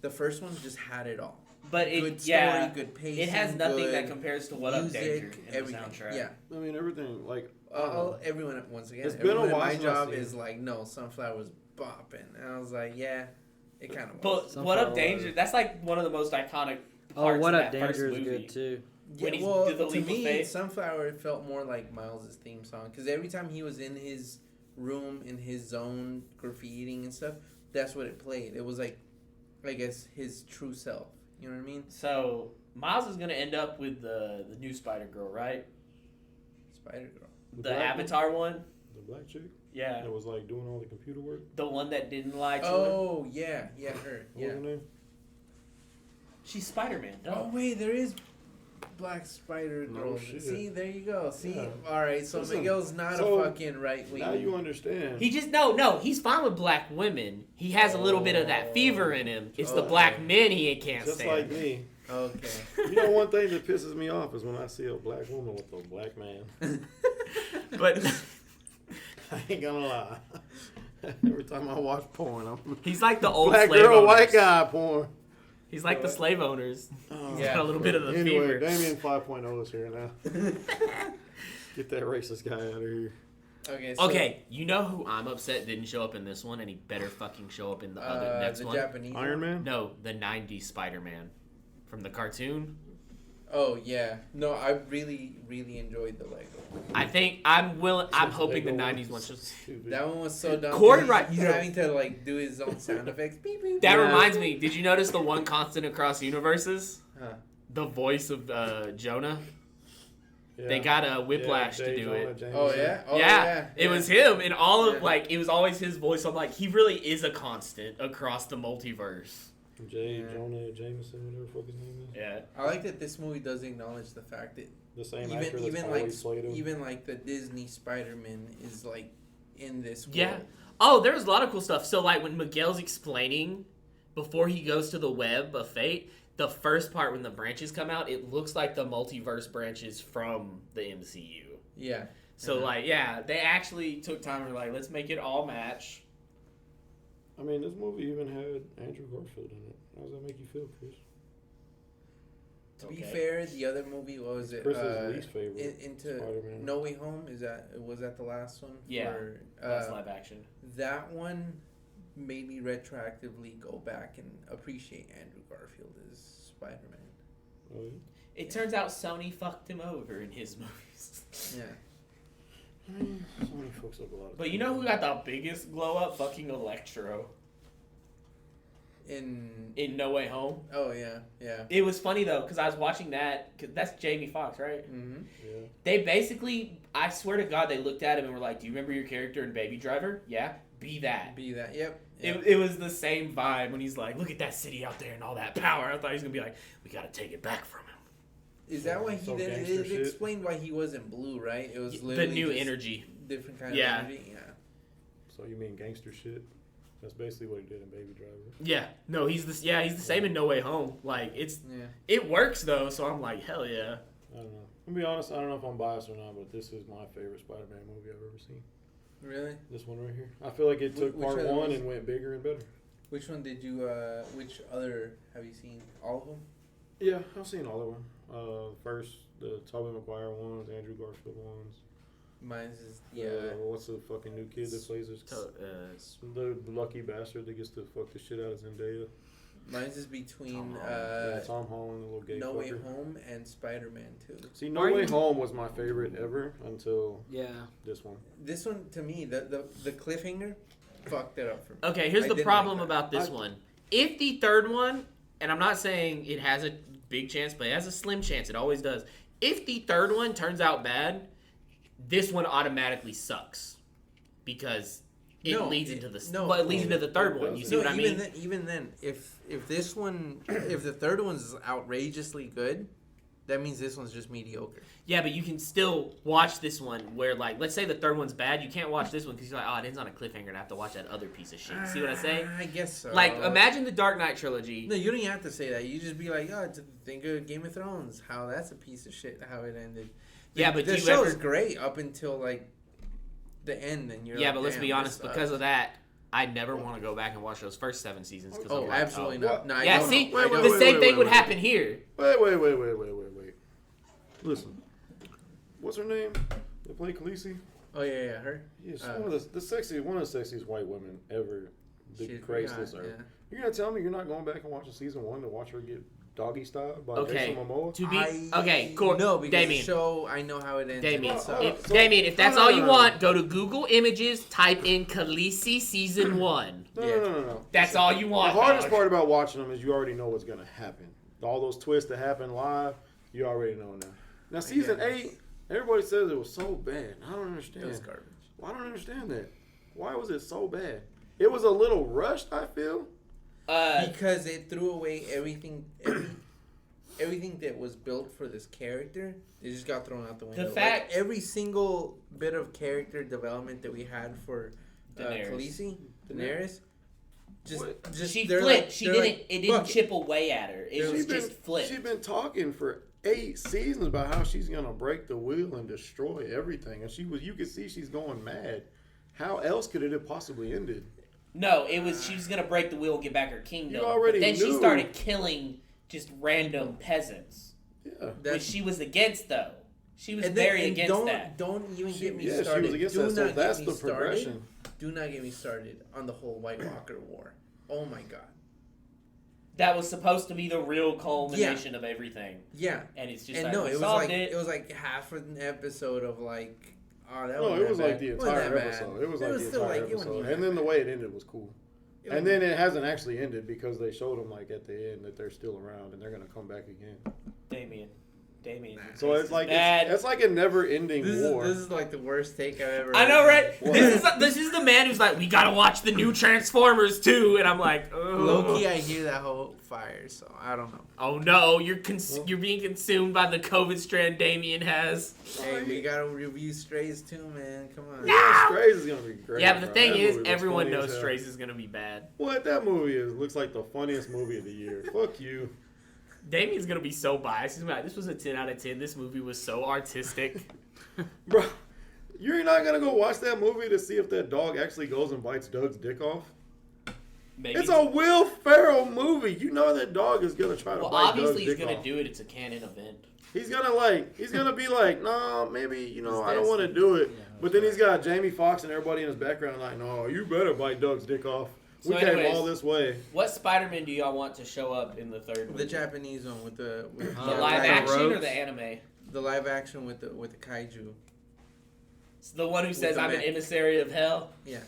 the first one just had it all. But Good story, good pacing. it has nothing good that compares to What Up music, Danger in everything. the soundtrack. Yeah. I mean, everything, like, I don't know. Everyone once again. It's been a everyone while My since job I've seen is like, no, Sunflower was bopping, and I was like, yeah, it kind of was. But Sunflower What Up was. Danger, that's like one of the most iconic Oh, parts What of Up that first Danger is movie. good too. when Yeah, he well, did the to leap of me, faith. Sunflower felt more like Miles' theme song because every time he was in his room, in his zone, graffitiing and stuff, that's what it played. It was like, I guess, his true self. You know what I mean? So Miles is gonna end up with the new Spider Girl, right? Spider Girl. The black Avatar one. The black chick Yeah, that was like doing all the computer work. the one that didn't lie to him. Oh yeah, her. What Yeah. was her name? She's Spider-Man. Duh. Oh wait, there is Black Spider No Girl. shit. See, there you go. See, Yeah. all right. So Listen, Miguel's not so a fucking right wing. Now you understand. He just no. He's fine with black women. He has a little bit of that fever in him. It's the black men he can't Just stand. like me. Okay. You know, one thing that pisses me off is when I see a black woman with a black man. But I ain't gonna lie. Every time I watch porn, I'm he's like the old black slave girl, owners. white guy porn. He's like the slave owners. Oh, He's got a little bit of the anyway, fever. Damien 5.0 is here now. Get that racist guy out of here. Okay. So, Okay, you know who I'm upset didn't show up in this one, and he better fucking show up in the other next the one. Japanese Iron one? Man? No, the '90s Spider-Man from the cartoon. Oh yeah. No, I really enjoyed the Lego. I think I'm hoping the Lego '90s one's one's just. stupid. That one was so dumb. Corey He's- right- He's having to like do his own sound effects. Beep, beep, That beep. reminds me. Did you notice the one constant across universes? Huh. The voice of Jonah. Yeah. They got a Whiplash Yeah, to J. do Jonah it. Jameson. Oh yeah. Oh yeah, it was him, and all of Yeah. like it was always his voice. I'm like, he really is a constant across the multiverse. J. Yeah. Jonah Jameson, whatever the fuck his name is. Yeah. I like that this movie does acknowledge the fact that The same actor that's even like always played him. even like the Disney Spider-Man is like in this world. Yeah. Oh, there's a lot of cool stuff. So like when Miguel's explaining before he goes to the web of fate, the first part when the branches come out, it looks like the multiverse branches from the MCU. Yeah. So like, yeah, they actually took time and were like, let's make it all match. I mean, this movie even had Andrew Garfield in it. How does that make you feel, Chris? To be Okay. fair, the other movie, what was it? Chris's least favorite Into Spider-Man. No Way Home. Was that the last one? Yeah. For, That's live action. that one made me retroactively go back and appreciate Andrew Garfield as Spider-Man. Oh, yeah? It turns out Sony fucked him over in his movies. Yeah. I mean, Sony fucks up a lot of But you know who got the biggest glow up? Fucking Electro in No Way Home. Oh yeah, yeah. It was funny though, because I was watching that, because that's Jamie Foxx, right? Mm-hmm. Yeah. They basically, I swear to God, they looked at him and were like, do you remember your character in Baby Driver? Yeah, be that. Be that. Yep. yep. It was the same vibe when he's like, look at that city out there and all that power. I thought he was going to be like, we got to take it back from him. Is that why he Some did? gangster It shit. explained why he wasn't blue, right? It was The literally new just energy. different kind Yeah. of energy. Yeah. So you mean gangster shit? That's basically what he did in Baby Driver. Yeah, no, he's the same in No Way Home. Like, Yeah. it works though, so I'm like, hell yeah. I don't know. I'm gonna be honest, I don't know if I'm biased or not, but this is my favorite Spider-Man movie I've ever seen. Really? This one right here. I feel like it took Which part other one ones? and went bigger and better. Which one did you? Which other have you seen? All of them? Yeah, I've seen all of them. First, the Tobey Maguire ones, Andrew Garfield ones. Mine's is What's the fucking new kid that plays this? The lucky bastard that gets to fuck the shit out of Zendaya. Mine's is between Tom Holland, the little gay No Way fucker. Home and Spider-Man 2. See, No Way Home was my favorite ever until this one. This one, to me, the cliffhanger fucked it up for me. Okay, here's I the didn't problem like that. about this one. If the third one, and I'm not saying it has a big chance, but it has a slim chance. It always does. If the third one turns out bad, this one automatically sucks because it leads into the third one. You see what I mean? Even then, if this one, if the third one's outrageously good, that means this one's just mediocre. Yeah, but you can still watch this one where, like, let's say the third one's bad. You can't watch this one because you're like, oh, it ends on a cliffhanger and I have to watch that other piece of shit. See what I'm saying? I guess so. Like, imagine the Dark Knight trilogy. No, you don't even have to say that. You just be like, oh, think of Game of Thrones. How that's a piece of shit, how it ended. Yeah, but the show is great up until, like, the end. And you're but let's be honest. Because of that, I never want to go back and watch those first 7 seasons. Oh, absolutely not. No, yeah, see? The same thing would happen here. Wait. Listen, what's her name? They play Khaleesi? Oh, yeah, her? Yeah, she's one of the sexiest white women ever to grace this earth. Yeah. You're going to tell me you're not going back and watching season 1 to watch her get doggy style by Jason Momoa? Okay, cool. No, because Damien. the show, I know how it ends. Damien, if that's all you want, go to Google Images, type in Khaleesi Season 1. No. That's all you want. The hardest part about watching them is you already know what's going to happen. All those twists that happen live, you already know now. Now, season 8, everybody says it was so bad. I don't understand. It was garbage. Well, I don't understand that. Why was it so bad? It was a little rushed, I feel. Because it threw away everything that was built for this character. It just got thrown out the window. The fact every single bit of character development that we had for Daenerys, she flipped. It didn't chip away at her. It was just flipped. She's been talking for 8 seasons about how she's gonna break the wheel and destroy everything, and you could see she's going mad. How else could it have possibly ended? No, it was she was gonna break the wheel and get back her kingdom. You already then knew. She started killing just random peasants. Yeah, which she was against, though. She was very against that. Don't even get me started. She was against that. So that's the progression. Do not get me started on the whole White Walker War. Oh my god. That was supposed to be the real culmination of everything. Yeah. And it's just it was like half an episode of like it was like the entire episode. It was like the entire episode. And then the way it ended was cool. And then it hasn't actually ended because they showed them like at the end that they're still around and they're gonna come back again. Damien. So it's like it's like a never-ending war. This is like the worst take I've ever. I know, right? This is the man who's like, we gotta watch the new Transformers too, and I'm like, low-key, I hear that whole fire, so I don't know. Oh no, you're being consumed by the COVID strand Damien has. Hey, we gotta review Strays too, man. Come on. Yeah, Strays is gonna be great. Yeah, but the thing is, everyone knows Strays is gonna be bad. What that movie looks like the funniest movie of the year. Fuck you. Damien's gonna be so biased. He's gonna be like, this was a 10 out of 10. This movie was so artistic. Bro, you're not gonna go watch that movie to see if that dog actually goes and bites Doug's dick off? Maybe. It's a Will Ferrell movie. You know that dog is gonna try to bite Doug's dick off. Well, obviously he's gonna do it. It's a canon event. He's gonna be like, no, maybe, I don't want to do it. Yeah, but then he's got Jamie Foxx and everybody in his background like, no, you better bite Doug's dick off. We came all this way. What Spider-Man do y'all want to show up in the third movie? The Japanese one with the live action or the anime? The live action with the kaiju. It's the one who says I'm an emissary of hell. Yeah.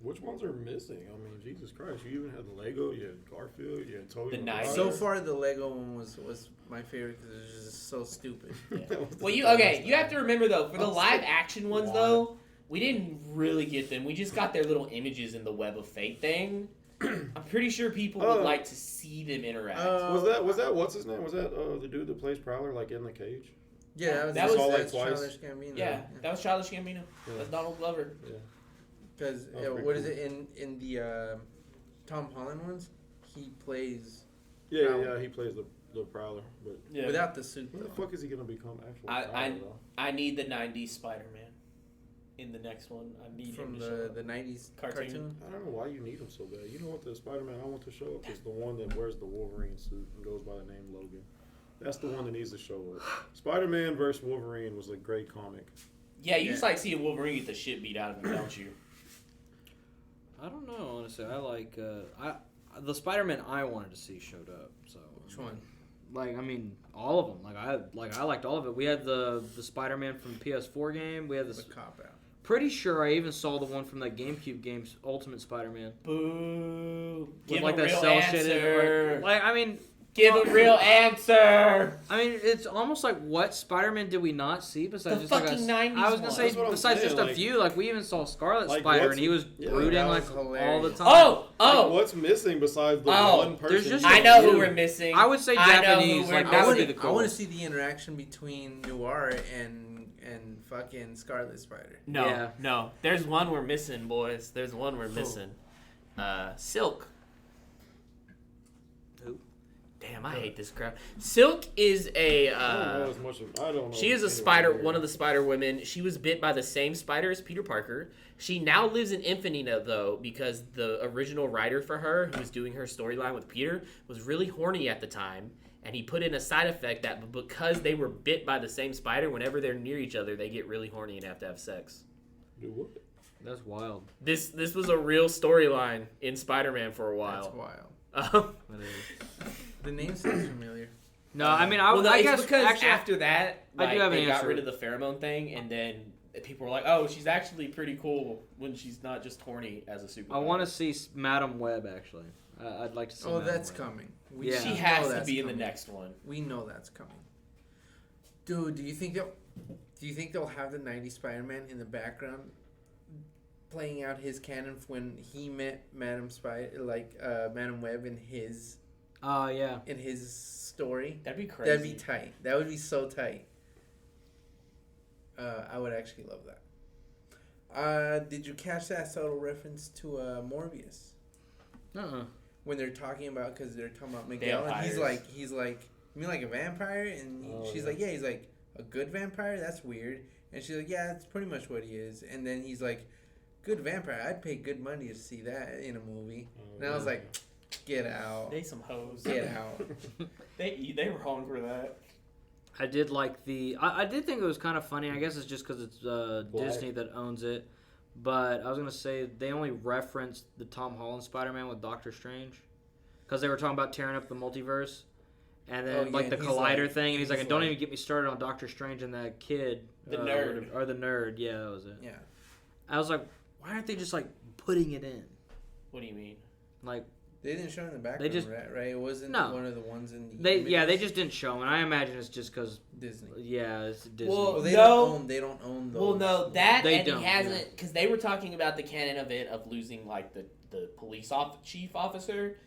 Which ones are missing? I mean, Jesus Christ! You even had the Lego, you had Garfield, you had Tobey. So far, the Lego one was my favorite because it was just so stupid. Yeah. Well, you have to remember though, for the live action ones though. We didn't really get them. We just got their little images in the Web of Fate thing. I'm pretty sure people would like to see them interact. Was that what's his name? Was that the dude that plays Prowler like in the cage? Yeah, that was Childish Gambino. Yeah, that was Childish Gambino. Yeah. That's Donald Glover. Yeah. Because what is it in the Tom Holland ones? He plays. Yeah, he plays the Prowler, but without the suit. When the fuck is he gonna become actual? I need the '90s Spider-Man. In the next one, I need from him to show up. the '90s cartoon. I don't know why you need him so bad. You know what the Spider-Man I want to show up is the one that wears the Wolverine suit and goes by the name Logan. That's the one that needs to show up. Spider-Man vs. Wolverine was a great comic. Yeah, you just like seeing Wolverine get the shit beat out of him, don't you? I don't know, honestly. I like the Spider-Man I wanted to see showed up. So Which one? Like, I mean, all of them. I liked all of it. We had the Spider-Man from the PS4 game. We had The cop out. Pretty sure I even saw the one from that GameCube game's Ultimate Spider-Man. Boo! With Give like a that real cell answer. shaded. Like, I mean, Give a real answer. I mean, it's almost like what Spider-Man did we not see besides The just like fucking a, 90s I was gonna one. say That's what I'm besides saying, just a like- few. Like we even saw Scarlet Like, Spider, what's- and he was yeah, brooding that like was all the hilarious. time. Oh, Like, what's missing besides the Oh, one there's person? just I a know few. who we're missing. I would say I know Japanese, who like, we're that would missing. be the I want to coolest. see the interaction between Noir and fucking Scarlet Spider. No, Yeah. no. There's one we're missing, boys. There's one we're missing. Silk. Who? Damn, I hate this crap. Silk is a. I don't know as much. I don't know. She is a anything spider, about one her. of the spider women. She was bit by the same spider as Peter Parker. She now lives in Infinita, though, because the original writer for her, who was doing her storyline with Peter, was really horny at the time. And he put in a side effect that because they were bit by the same spider, whenever they're near each other, they get really horny and have to have sex. Do what? That's wild. This was a real storyline in Spider-Man for a That's while. wild. That is. The name sounds familiar. No, I mean, Well, no, I it's guess because actually, after that, I like, do have an they got answer. rid of the pheromone thing, and then people were like, "Oh, she's actually pretty cool when she's not just horny as a superhero." I want to see Madam Web actually. I'd like to see. Oh, Madam that's Web. coming. Yeah. She know has to that's be in the coming. next one. We know that's coming. Dude, do you think they'll have the 90s Spider-Man in the background playing out his canon when he met Madam Web in his Oh yeah. story? That'd be crazy. That'd be tight. That would be so tight. I would actually love that. Did you catch that subtle reference to Morbius when they're talking about Miguel and he's Vampires. like, you mean like a vampire? And she's like, yeah. He's like, a good vampire? That's weird. And she's like, yeah, that's pretty much what he is. And then he's like, good vampire? I'd pay good money to see that in a movie. And I was like, get out, They some hoes. get out. They were hung for that. I did like the. I did think it was kind of funny. I guess it's just because it's Black. Disney that owns it. But I was gonna say they only referenced the Tom Holland Spider-Man with Doctor Strange, because they were talking about tearing up the multiverse, and then Oh, yeah, like the and he's collider like- thing, and he's like, he's and don't like- even get me started on Doctor Strange and that kid, The nerd. or the nerd. Yeah, that was it. Yeah. I was like, why aren't they just like putting it in? What do you mean? Like They didn't show it in the background, just- right? It wasn't No. one of the ones in the they images? just didn't show them, and I imagine it's just because Disney. it's Disney. Well, Well, they No. they don't own those. Well, no, that They and don't, he hasn't because they were talking about the canon of it of losing like the police chief officer.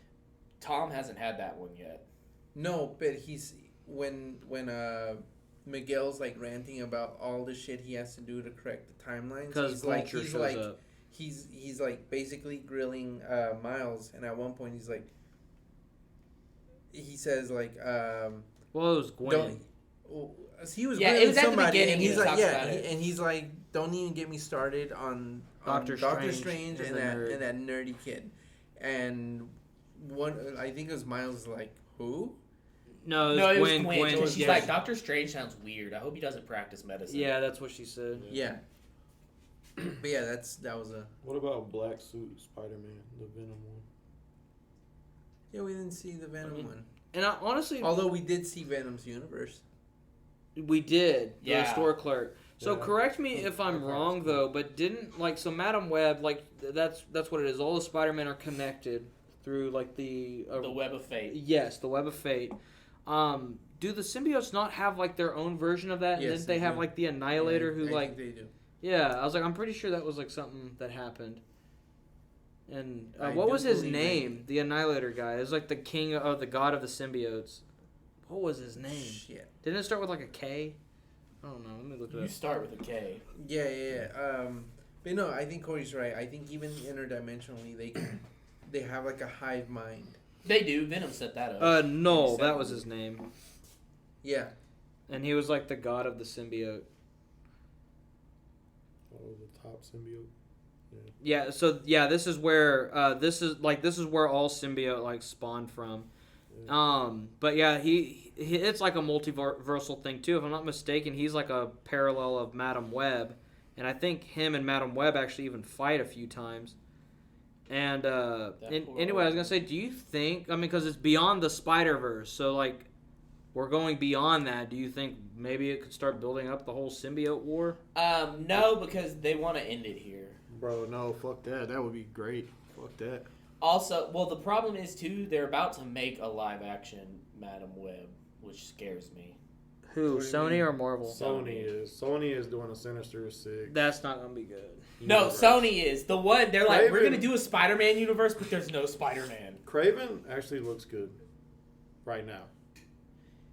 Tom hasn't had that one yet. No, but he's when Miguel's like ranting about all the shit he has to do to correct the timelines. because he's Vulture he's shows like up. he's like basically grilling Miles, and at one point he says like Well, it was Gwen. don't. He was Yeah, it grilling was at the somebody, beginning and he he's like, talks yeah, about it. and he's like, don't even get me started on Doctor Doctor Strange Strange and and the that nerd. and that nerdy kid, and one I think it was Miles like who. No, it No, was it was Gwen. Gwen. Gwen and was she's yeah. like, Doctor Strange sounds weird. I hope he doesn't practice medicine. Yeah, that's what she said. Yeah. But yeah, that was a. What about Black Suit Spider-Man, the Venom one? Yeah, we didn't see the Venom one. And honestly, Although we did see Venom's universe. we did. The Yeah. store clerk. So Yeah. correct me if I'm Okay, wrong that's cool. though, but didn't Madam Web that's what it is. All the Spider-Men are connected through like the Web of Fate. yes, the Web of Fate. Do the symbiotes not have like their own version of that? And Yes, didn't they they have do. like the Annihilator Yeah, who I like think they do. yeah? I was like, I'm pretty sure that was like something that happened. And I what do was his believe name? The Annihilator guy. It was like the king of the god of the symbiotes. What was his name? Shit. Didn't it start with like a K? I don't know. Let me look it You up. start with a K. Yeah. But no, I think Corey's right. I think even interdimensionally, they have like a hive mind. They do. Venom set that up. No, Except- that was his name. Yeah. And he was like the god of the symbiote. Oh, the top symbiote. Yeah, so yeah, this is where this is where all symbiote like spawned from. But yeah, he it's like a multiversal thing too. If I'm not mistaken, he's like a parallel of Madam Web, and I think him and Madam Web actually even fight a few times. And poor anyway, I was old- gonna say, do you think? I mean, because it's beyond the Spider-Verse, so like we're going beyond that. Do you think maybe it could start building up the whole symbiote war? No, because they want to end it here. Bro, no, fuck that. That would be great. Fuck that. Also, well, the problem is too, they're about to make a live action Madam Web, which scares me. Who? What do you Sony mean? or Marvel? Sony is doing a Sinister Six. That's not gonna be good. No, universe. Sony is the one. They're like, we're Craven- gonna do a Spider-Man universe, but there's no Spider-Man. Craven actually looks good right now.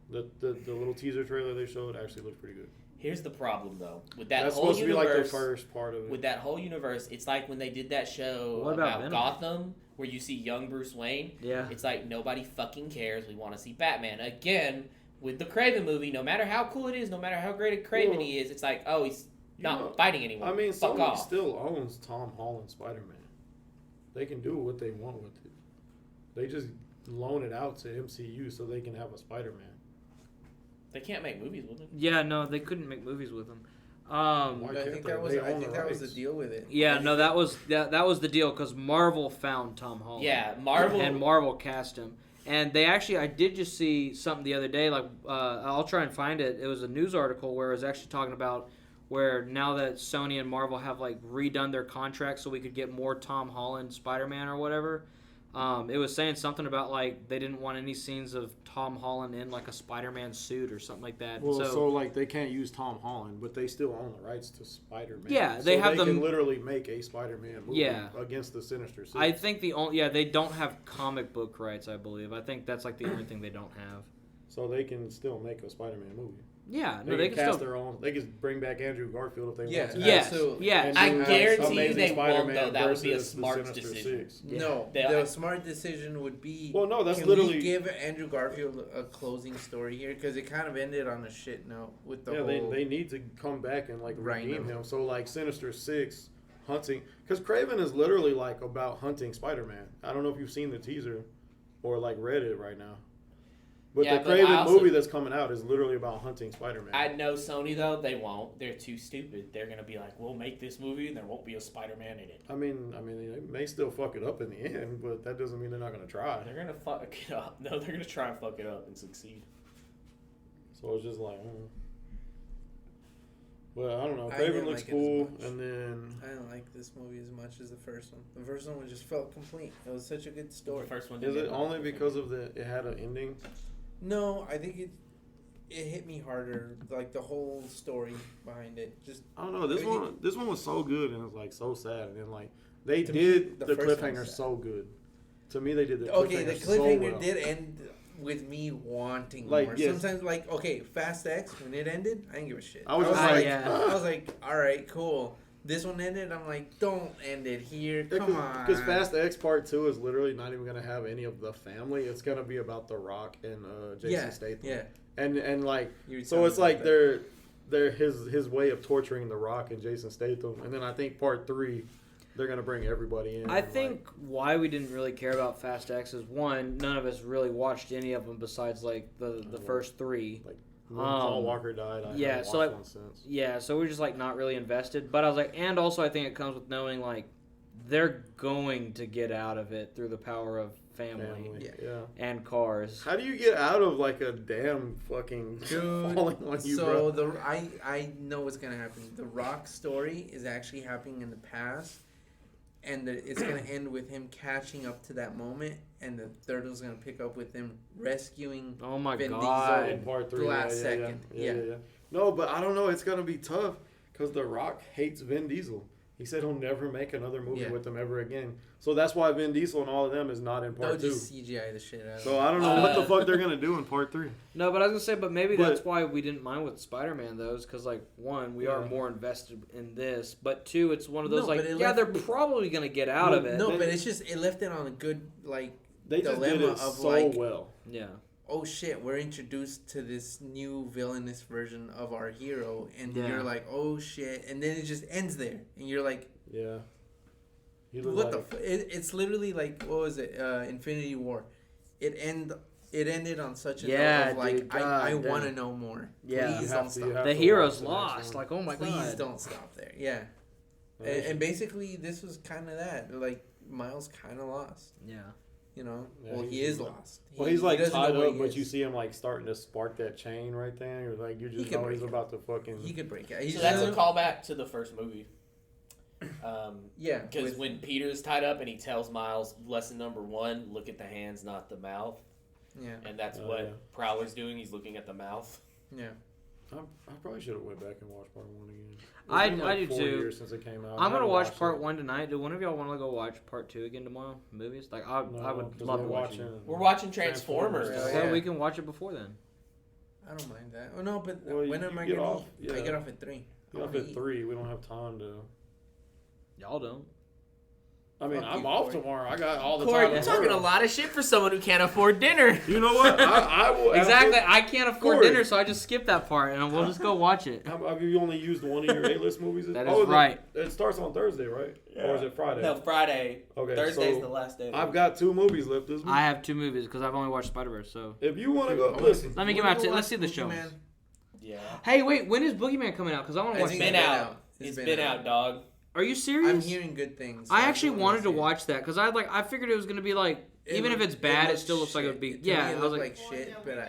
The little teaser trailer they showed actually looks pretty good. Here's the problem though, with that That's whole supposed to be like the universe. first part of it. With that whole universe, it's like when they did that show What about about Venom? Gotham, where you see young Bruce Wayne. Yeah. It's like nobody fucking cares. We want to see Batman again. With the Craven movie, no matter how cool it is, no matter how great a Craven Well, he is, it's like, oh, he's you not know, fighting anyone. I mean, fuck Sony off. still owns Tom Holland Spider-Man. They can do what they want with it. They just loan it out to MCU so they can have a Spider-Man. They can't make movies with him. Yeah, no, they couldn't make movies with him. Why I can't think they? that was They I own think the that was the rights. deal with it. Yeah, no, that was the deal because Marvel found Tom Holland. Yeah, Marvel. And Marvel cast him. And they actually, I did just see something the other day. Like, I'll try and find it. It was a news article where it was actually talking about where now that Sony and Marvel have like redone their contracts so we could get more Tom Holland Spider-Man or whatever. It was saying something about like they didn't want any scenes of Tom Holland in like a Spider-Man suit or something like that. Well, so like they can't use Tom Holland, but they still own the rights to Spider-Man. Yeah, so they have they them- can literally make a Spider-Man movie Yeah. against the Sinister Six. I think they don't have comic book rights. I believe. I think that's like the only thing they don't have. So they can still make a Spider-Man movie. Yeah, They no, they can can cast still. their own. They can bring back Andrew Garfield if they Yeah, want to. Yes, absolutely. yes. I And do guarantee you Amazing they won't, Spider-Man though. That would be a versus the smart Sinister decision. Six. No, They- the smart decision would be. Well, no, that's can literally. we give Andrew Garfield a closing story here because it kind of ended on a shit note with the Yeah, whole. they need to come back and like Right redeem now. him. So like Sinister Six hunting, because Craven is literally like about hunting Spider-Man. I don't know if you've seen the teaser or like read it right now, but Yeah, the but I Craven also- movie that's coming out is literally about hunting Spider-Man. I know Sony though, they won't. They're too stupid. They're gonna be like, we'll make this movie and there won't be a Spider-Man in it. I mean, they may still fuck it up in the end, but that doesn't mean they're not gonna try. They're gonna fuck it up. No, they're gonna try and fuck it up and succeed. So it's just like, but I don't know. I Craven didn't looks like it as cool, much. and then I didn't like this movie as much as the first one. The first one just felt complete. It was such a good The story. first one. is didn't it get only nothing. because of it had an ending? No, I think it hit me harder. Like the whole story behind it. Just I don't know. This I mean, one was so good, and it was like so sad, and then like they To me, did the the first cliffhanger one's sad. so good. To me, they did the okay. The cliffhanger so cliffhanger well. did end with me wanting Like, more. yes. Sometimes, like Fast X when it ended, I didn't give a shit. I was just like, like, yeah. I was like, all right, cool. This one ended. I'm like, don't end it here. Come on. Because Fast X Part 2 is literally not even gonna have any of the family. It's gonna be about The Rock and Jason Statham. Yeah. And like You were so telling it's me like about that. they're his way of torturing The Rock and Jason Statham. And then I think Part 3 they're gonna bring everybody in. I and, think why we didn't really care about Fast X is one, none of us really watched any of them besides like the first three. like when Paul um, Walker died. I yeah, haven't so, watched like, one since. Yeah, so we're just like not really invested. But I was like, and also I think it comes with knowing like they're going to get out of it through the power of family, Yeah. and cars. How do you get out of like a damn fucking Dude, falling on you, so bro? I know what's gonna happen. The Rock story is actually happening in the past, and it's gonna end with him catching up to that moment, and the third one's gonna pick up with him rescuing. Oh my Vin god! In Part 3, the last yeah, second, Yeah. yeah. No, but I don't know. It's gonna be tough because The Rock hates Vin Diesel. He said he'll never make another movie Yeah. with him ever again. So that's why Vin Diesel and all of them is not in They'll Part 2. just CGI the shit out of So it. I don't know what the fuck they're gonna do in Part 3. No, but I was gonna say, but maybe But- that's why we didn't mind with Spider-Man though, is because like one, we are Yeah. more invested in this, but two, it's one of those No, like, but it yeah, left they're me- probably gonna get out of it. No, but it's just it left it on a good like They just did dilemma it of so like, well. Yeah. oh shit, we're introduced to this new villainous version of our hero, and Yeah. you're like, oh shit, and then it just ends there, and you're like, Yeah. He looked what like, the? It's literally like, what was it? Infinity War. It ended on such a Yeah, note of like, dude, God I damn. want to know more. Yeah. Please You don't have to- stop. you have The to hero's watch the next lost. one. Like, oh my Please god. don't stop there. Yeah. And basically, this was kind of that. Like, Miles kind of lost. Yeah. You know? Yeah, Well, he is lost. Well, he's like doesn't tied know where up, he but is. you see him like starting to spark that chain right there. You're like, you He just could know break he's it. about to fucking. He could break it. So that's a callback to the first movie. Yeah. Because when Peter's tied up and he tells Miles, lesson number 1, look at the hands, not the mouth. Yeah. And that's Oh, what yeah. Prowler's doing. He's looking at the mouth. Yeah. I probably should have went back and watched part 1 again. It's I been, like, do 4 too. years since it came out. I'm gonna Never watch watched part it. 1 tonight. Do one of y'all want to go watch part 2 again tomorrow? Movies? Like I No, would 'cause love we're to watch watching. it. We're watching Transformers. Transformers. So Yeah. we can watch it before then. I don't mind that. Oh, no, but Well, when you am I get going to off- eat? I yeah. get off at 3. Get off at 3. We don't have time to. Y'all don't. I mean, Fuck I'm you, off Corey. tomorrow. I got all the Corey, time. you're in the talking a world. lot of shit for someone who can't afford dinner. You know what? I will. Exactly. I can't afford Corey. dinner, so I just skip that part, and we'll just go watch it. Have you only used one of your A-list movies? That is right. It starts on Thursday, right? Or is it Friday? No, Friday. Okay, Thursday's so the last day. I've got 2 movies left this week. I have 2 movies because I've only watched Spider-Verse. So If you want to go, listen. let me get my. Let's see the shows. Yeah. Hey, wait. When is Boogeyman coming out? Because I want to I watch think Been that. out. It's been out, dog. Are you serious? I'm hearing good things. I so actually wanna wanted to see it. watch that because I figured it was gonna be like even if it's bad, it looked still looks like it would be. shit. To Yeah, me, I it was looked like shit, but I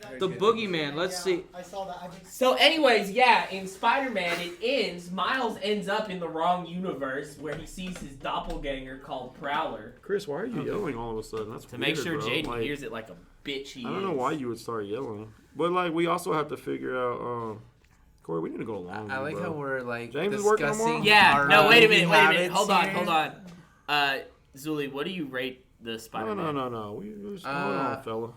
heard the good Boogeyman. Let's see. I saw that. I just So, anyways, yeah, in Spider-Man, it ends. Miles ends up in the wrong universe where he sees his doppelganger called Prowler. Chris, why are you yelling all of a sudden? That's To make weird, sure bro. Jaden Like, hears it like a bitch he I don't know is. why you would start yelling, but like we also have to figure out. Corey, we need to go along. I like bro. how we're like James is working discussing. tomorrow? Yeah, our no, wait a movie minute. habits Hold on, here. hold on. Zuli, what do you rate the Spider-Man? No. We just hold on, fella.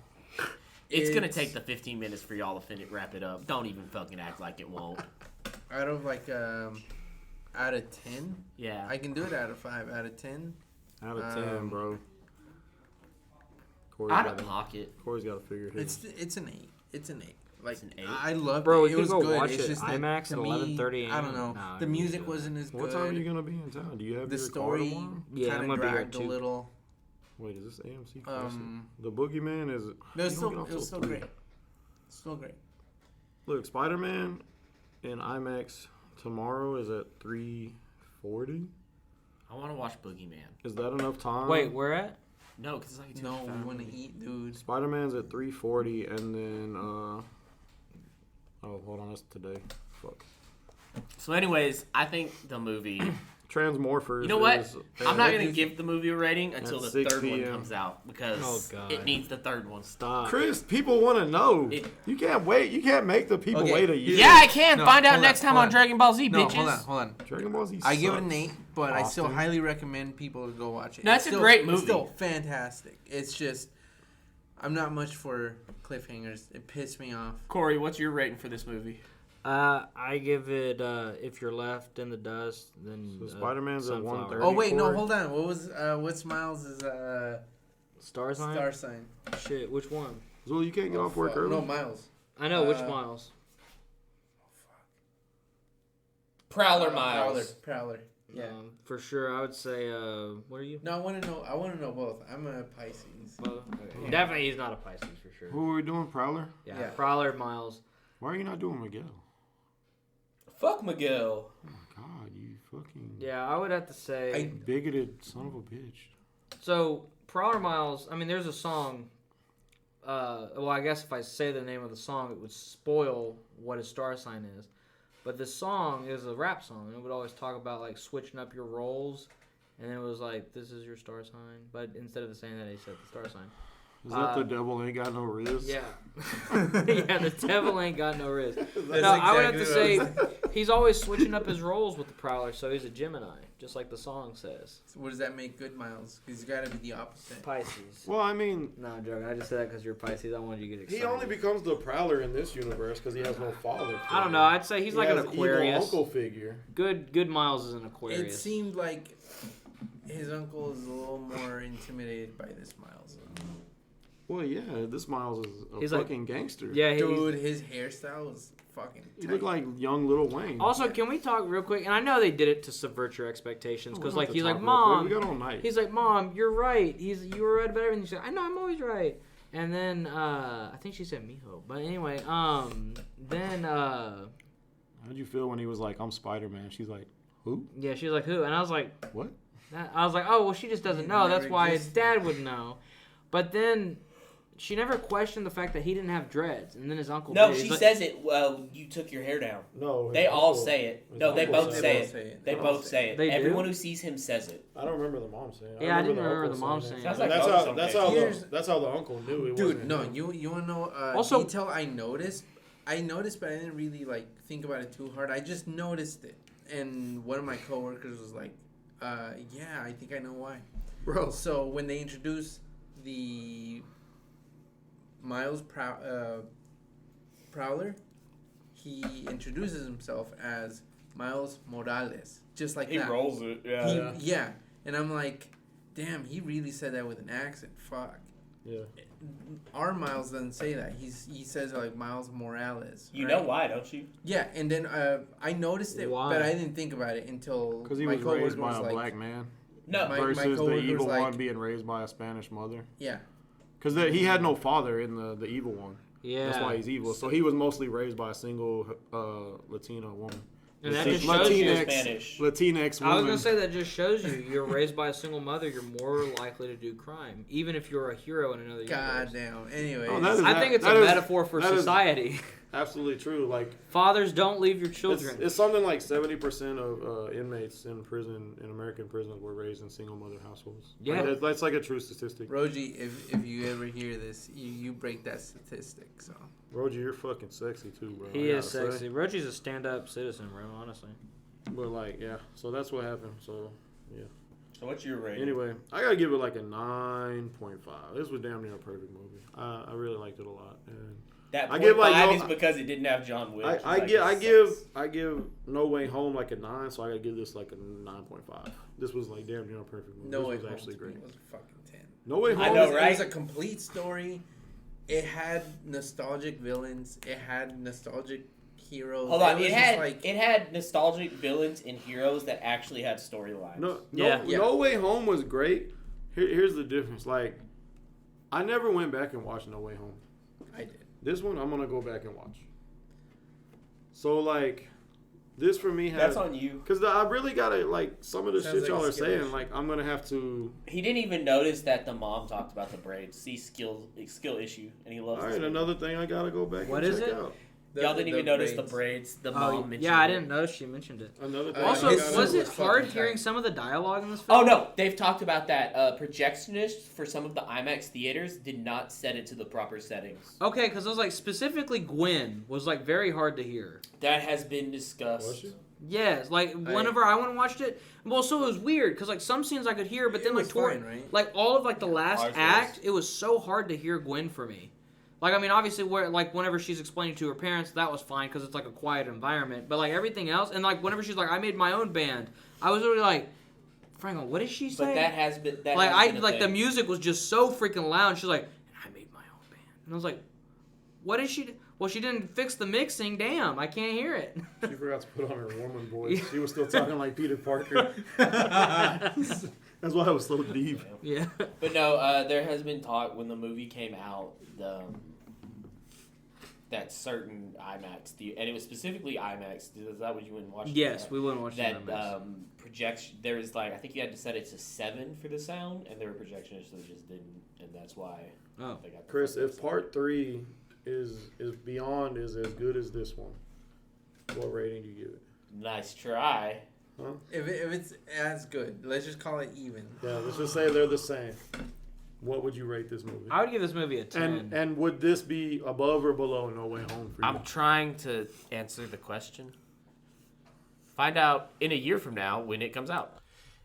It's gonna It's- take the 15 minutes for y'all to wrap it up. Don't even fucking act like it won't. Out of like out of 10, Yeah. I can do it out of 5. Out of 10, Out of 10, bro. Corey's Out of gotta- pocket. Corey's got to figure it out. it's an 8. It's an 8. Like It's an 8? I love Bro, it. we It could was go good. watch It's it just that IMAX to at me, 11:30 I don't know. Nah, The you music good. wasn't as good. What time are you gonna be in town? Do you have The your car story tomorrow? Yeah, I'm kind gonna of be here dragged a too. little. Wait, is this AMC Classic? Um, The Boogeyman is. it was you don't still, get off it was till still 3. great. Still great. Look, Spider-Man in IMAX tomorrow is at 3:40. I want to watch Boogeyman. Is that enough time? Wait, where at? No, because it's like a No, we 2.5 want to movie. eat, dude. Spider-Man's at 3:40, and then oh, hold on, that's today. Fuck. So, anyways, I think the movie. Transmorphers. You know what? is- I'm not gonna give the movie a rating until At the 6 third one p.m. comes out because Oh, God. it needs the third one. Stop. Chris, people want to know. It- You can't wait. You can't make the people Okay. wait a year. Yeah, I can. No, Find out hold next on, time hold on on. Dragon Ball Z, No, bitches. hold on. Dragon Ball Z. I give it sucks. an 8, but I still Austin. highly recommend people to go watch it. No, it's a great movie. It's still fantastic. It's just, I'm not much for cliffhangers. It pissed me off. Corey, what's your rating for this movie? I give it. If you're left in the dust, then So Spider-Man's at Sunflower. 1:30. Oh wait, no, Corey? hold on. What's Miles' Star sign. star sign? Shit, which one? Zul, you can't get off work fuck. early. No, Miles. I know which Uh, Miles. Prowler Miles. Prowler. Yeah. For sure, I would say. What are you? No, I want to know both. I'm a Pisces. Well, okay. Definitely, he's not a Pisces for sure. Who are we doing, Prowler? Yeah, Yeah. Prowler, Miles. Why are you not doing Miguel? Fuck Miguel. Oh my God, you fucking Yeah, I would have to say. bigoted son of a bitch. So Prowler Miles. I mean, there's a song. Well, I guess if I say the name of the song, it would spoil what his star sign is. But this song is a rap song, and it would always talk about like switching up your roles, and it was like, "This is your star sign," but instead of saying that, he said the star sign. Is that the devil ain't got no wrist? Yeah, yeah. The devil ain't got no wrist. That's No, I would have to exactly say what I he's always switching up his roles with the Prowler, so he's a Gemini, just like the song says. So what does that make good, Miles? Because he's got to be the opposite. Pisces. Well, I mean, No, I'm joking. I just said that because you're Pisces. I wanted you to get excited. he only becomes the Prowler in this universe because he has no father. I don't know. I'd say he's He like an has Aquarius. evil uncle figure. Good Miles is an It Aquarius. seemed like his uncle is a little more intimidated by this Miles. Well, yeah, this Miles is a He's like- fucking gangster. Yeah, Dude, his hairstyle is fucking he tight. looked like young Lil Wayne. Also, can we talk real quick? And I know they did it to subvert your expectations We because, don't like, have to he's talk like, real quick. "Mom," We got all night. he's like, "Mom, you're right. You were right about everything." She's like, "I know, I'm always right." And then I think she said Miho, but anyway, then How'd you feel when he was like, "I'm Spider-Man"? She's like, Who? Yeah, she was like, who? And I was like, What? oh, well, she just doesn't He know. That's never why his existed. dad would know. But then she never questioned the fact that he didn't have dreads, and then his uncle No, did. He's she like, said it. Well, you took your hair down. No. his They all uncle- say it. his No, they uncle both said say it. it. They both say it. They do? Everyone who sees him says it. I don't remember the mom saying it. Yeah, I didn't the remember uncle the mom saying saying it. Sounds it. like that's Moses how. on That's case. how. Here's- That's how the uncle knew it. Dude, wasn't no, him. you wanna know Also- detail I noticed? I noticed, but I didn't really like think about it too hard. I just noticed it, and one of my coworkers was like, "Yeah, I think I know why." Bro. So when they introduced the Miles Prowler, he introduces himself as Miles Morales, just like He that. rolls it. Yeah. Yeah, and I'm like, damn, he really said that with an accent. Fuck. Yeah. Our Miles doesn't say that. He says like Miles Morales. You right? know why, don't you? Yeah, and then I noticed it, Why? but I didn't think about it until Because he my was coworker raised by was a like, black man No. My versus the coworker was evil like- one being raised by a Spanish mother. yeah, Because he had no father in the evil one. yeah. That's why he's evil. So he was mostly raised by a single Latina woman. And that Latinx- just shows you. Spanish. Latinx I woman. was gonna say that just shows you you're raised by a single mother. You're more likely to do crime, even if you're a hero in another universe. goddamn. Anyways, Oh, that is- I think it's that a is- metaphor for that is- society. Absolutely true. Like Fathers, don't leave your children. it's something like 70% of inmates in prison, in American prisons, were raised in single mother households. Yeah. Like, that's like a true statistic. Roji, if you ever hear this, you break that statistic. So Roger, you're fucking sexy too, bro. He I is gotta say. sexy. Rochi's a stand-up citizen, bro. Honestly. But like, yeah. So that's what happened. So So what's your rating? anyway, I gotta give it like a 9.5. This was damn near a perfect movie. I really liked it a lot. And That I point give, like, five no- is because it didn't have John Wick. I give No Way Home like a 9, so I gotta give this like a 9.5. This was like damn near a perfect movie. no way, this was actually great. It was a fucking 10. No Way Home. I know, It right? was a complete story. It had nostalgic villains. It had nostalgic heroes. Hold on, was it just had like, it had nostalgic villains and heroes that actually had storylines. Yeah. No Way Home was great. Here's the difference. Like, I never went back and watched No Way Home. I did. This one, I'm gonna go back and watch. So like, this for me has. That's on you. Cause I really gotta like some of the Sounds shit like y'all a are skill saying. issue. Like, I'm gonna have to. He didn't even notice that the mom talked about the braids. See skill issue, and he loves. All this right, movie. another thing I gotta go back What and is check it? out. Y'all didn't even notice the braids. The mom Oh, mentioned. yeah, I it. didn't know she mentioned it. Another thing. Also, I I gotta- was it was hard fucking hearing tight. some of the dialogue in this film? Oh no, they've talked about that. Projectionists for some of the IMAX theaters did not set it to the proper settings. Okay, because I was like, specifically Gwen was like very hard to hear. That has been discussed. Was she? Yes, like whenever I went and watched it, well, so it was weird because like some scenes I could hear, but then It like was toward fine, right? like all of like the last Ours was. act, it was so hard to hear Gwen for me. Like I mean, obviously, where like whenever she's explaining to her parents, that was fine because it's like a quiet environment. But like everything else, and like whenever she's like, "I made my own band," I was really like, "Franklin, what did she say?" But that has been that. like has I been a like the thing. music was just so freaking loud. She's like, "I made my own band," and I was like, "What did she do?" Well, she didn't fix the mixing. Damn, I can't hear it. She forgot to put on her woman voice. She was still talking like Peter Parker. That's why I was so deep. yeah. But no, there has been talk when the movie came out, that certain IMAX, and it was specifically IMAX. Is that what you went and watched? Yes, that? we wouldn't watch That that. projection. There was like I think you had to set it to 7 for the sound, and there were projectionists that just didn't, and that's why. Oh. they got the Chris, fucking if sound. part 3 is beyond is as good as this one, what rating do you give it? Nice try. If it's as good, let's just call it even. Yeah, let's just say they're the same. What would you rate this movie? I would give this movie a 10. And would this be above or below No Way Home for you? I'm trying to answer the question. Find out in a year from now when it comes out.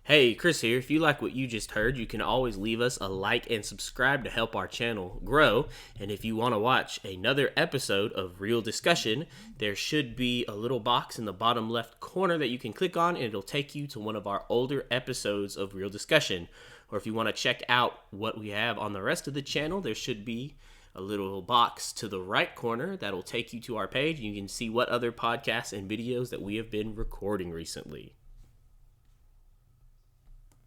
Hey, Chris here. If you like what you just heard, you can always leave us a like and subscribe to help our channel grow. And if you want to watch another episode of Real Discussion, there should be a little box in the bottom left corner that you can click on, and it'll take you to one of our older episodes of Real Discussion. Or if you want to check out what we have on the rest of the channel, there should be a little box to the right corner that'll take you to our page. You can see what other podcasts and videos that we have been recording recently.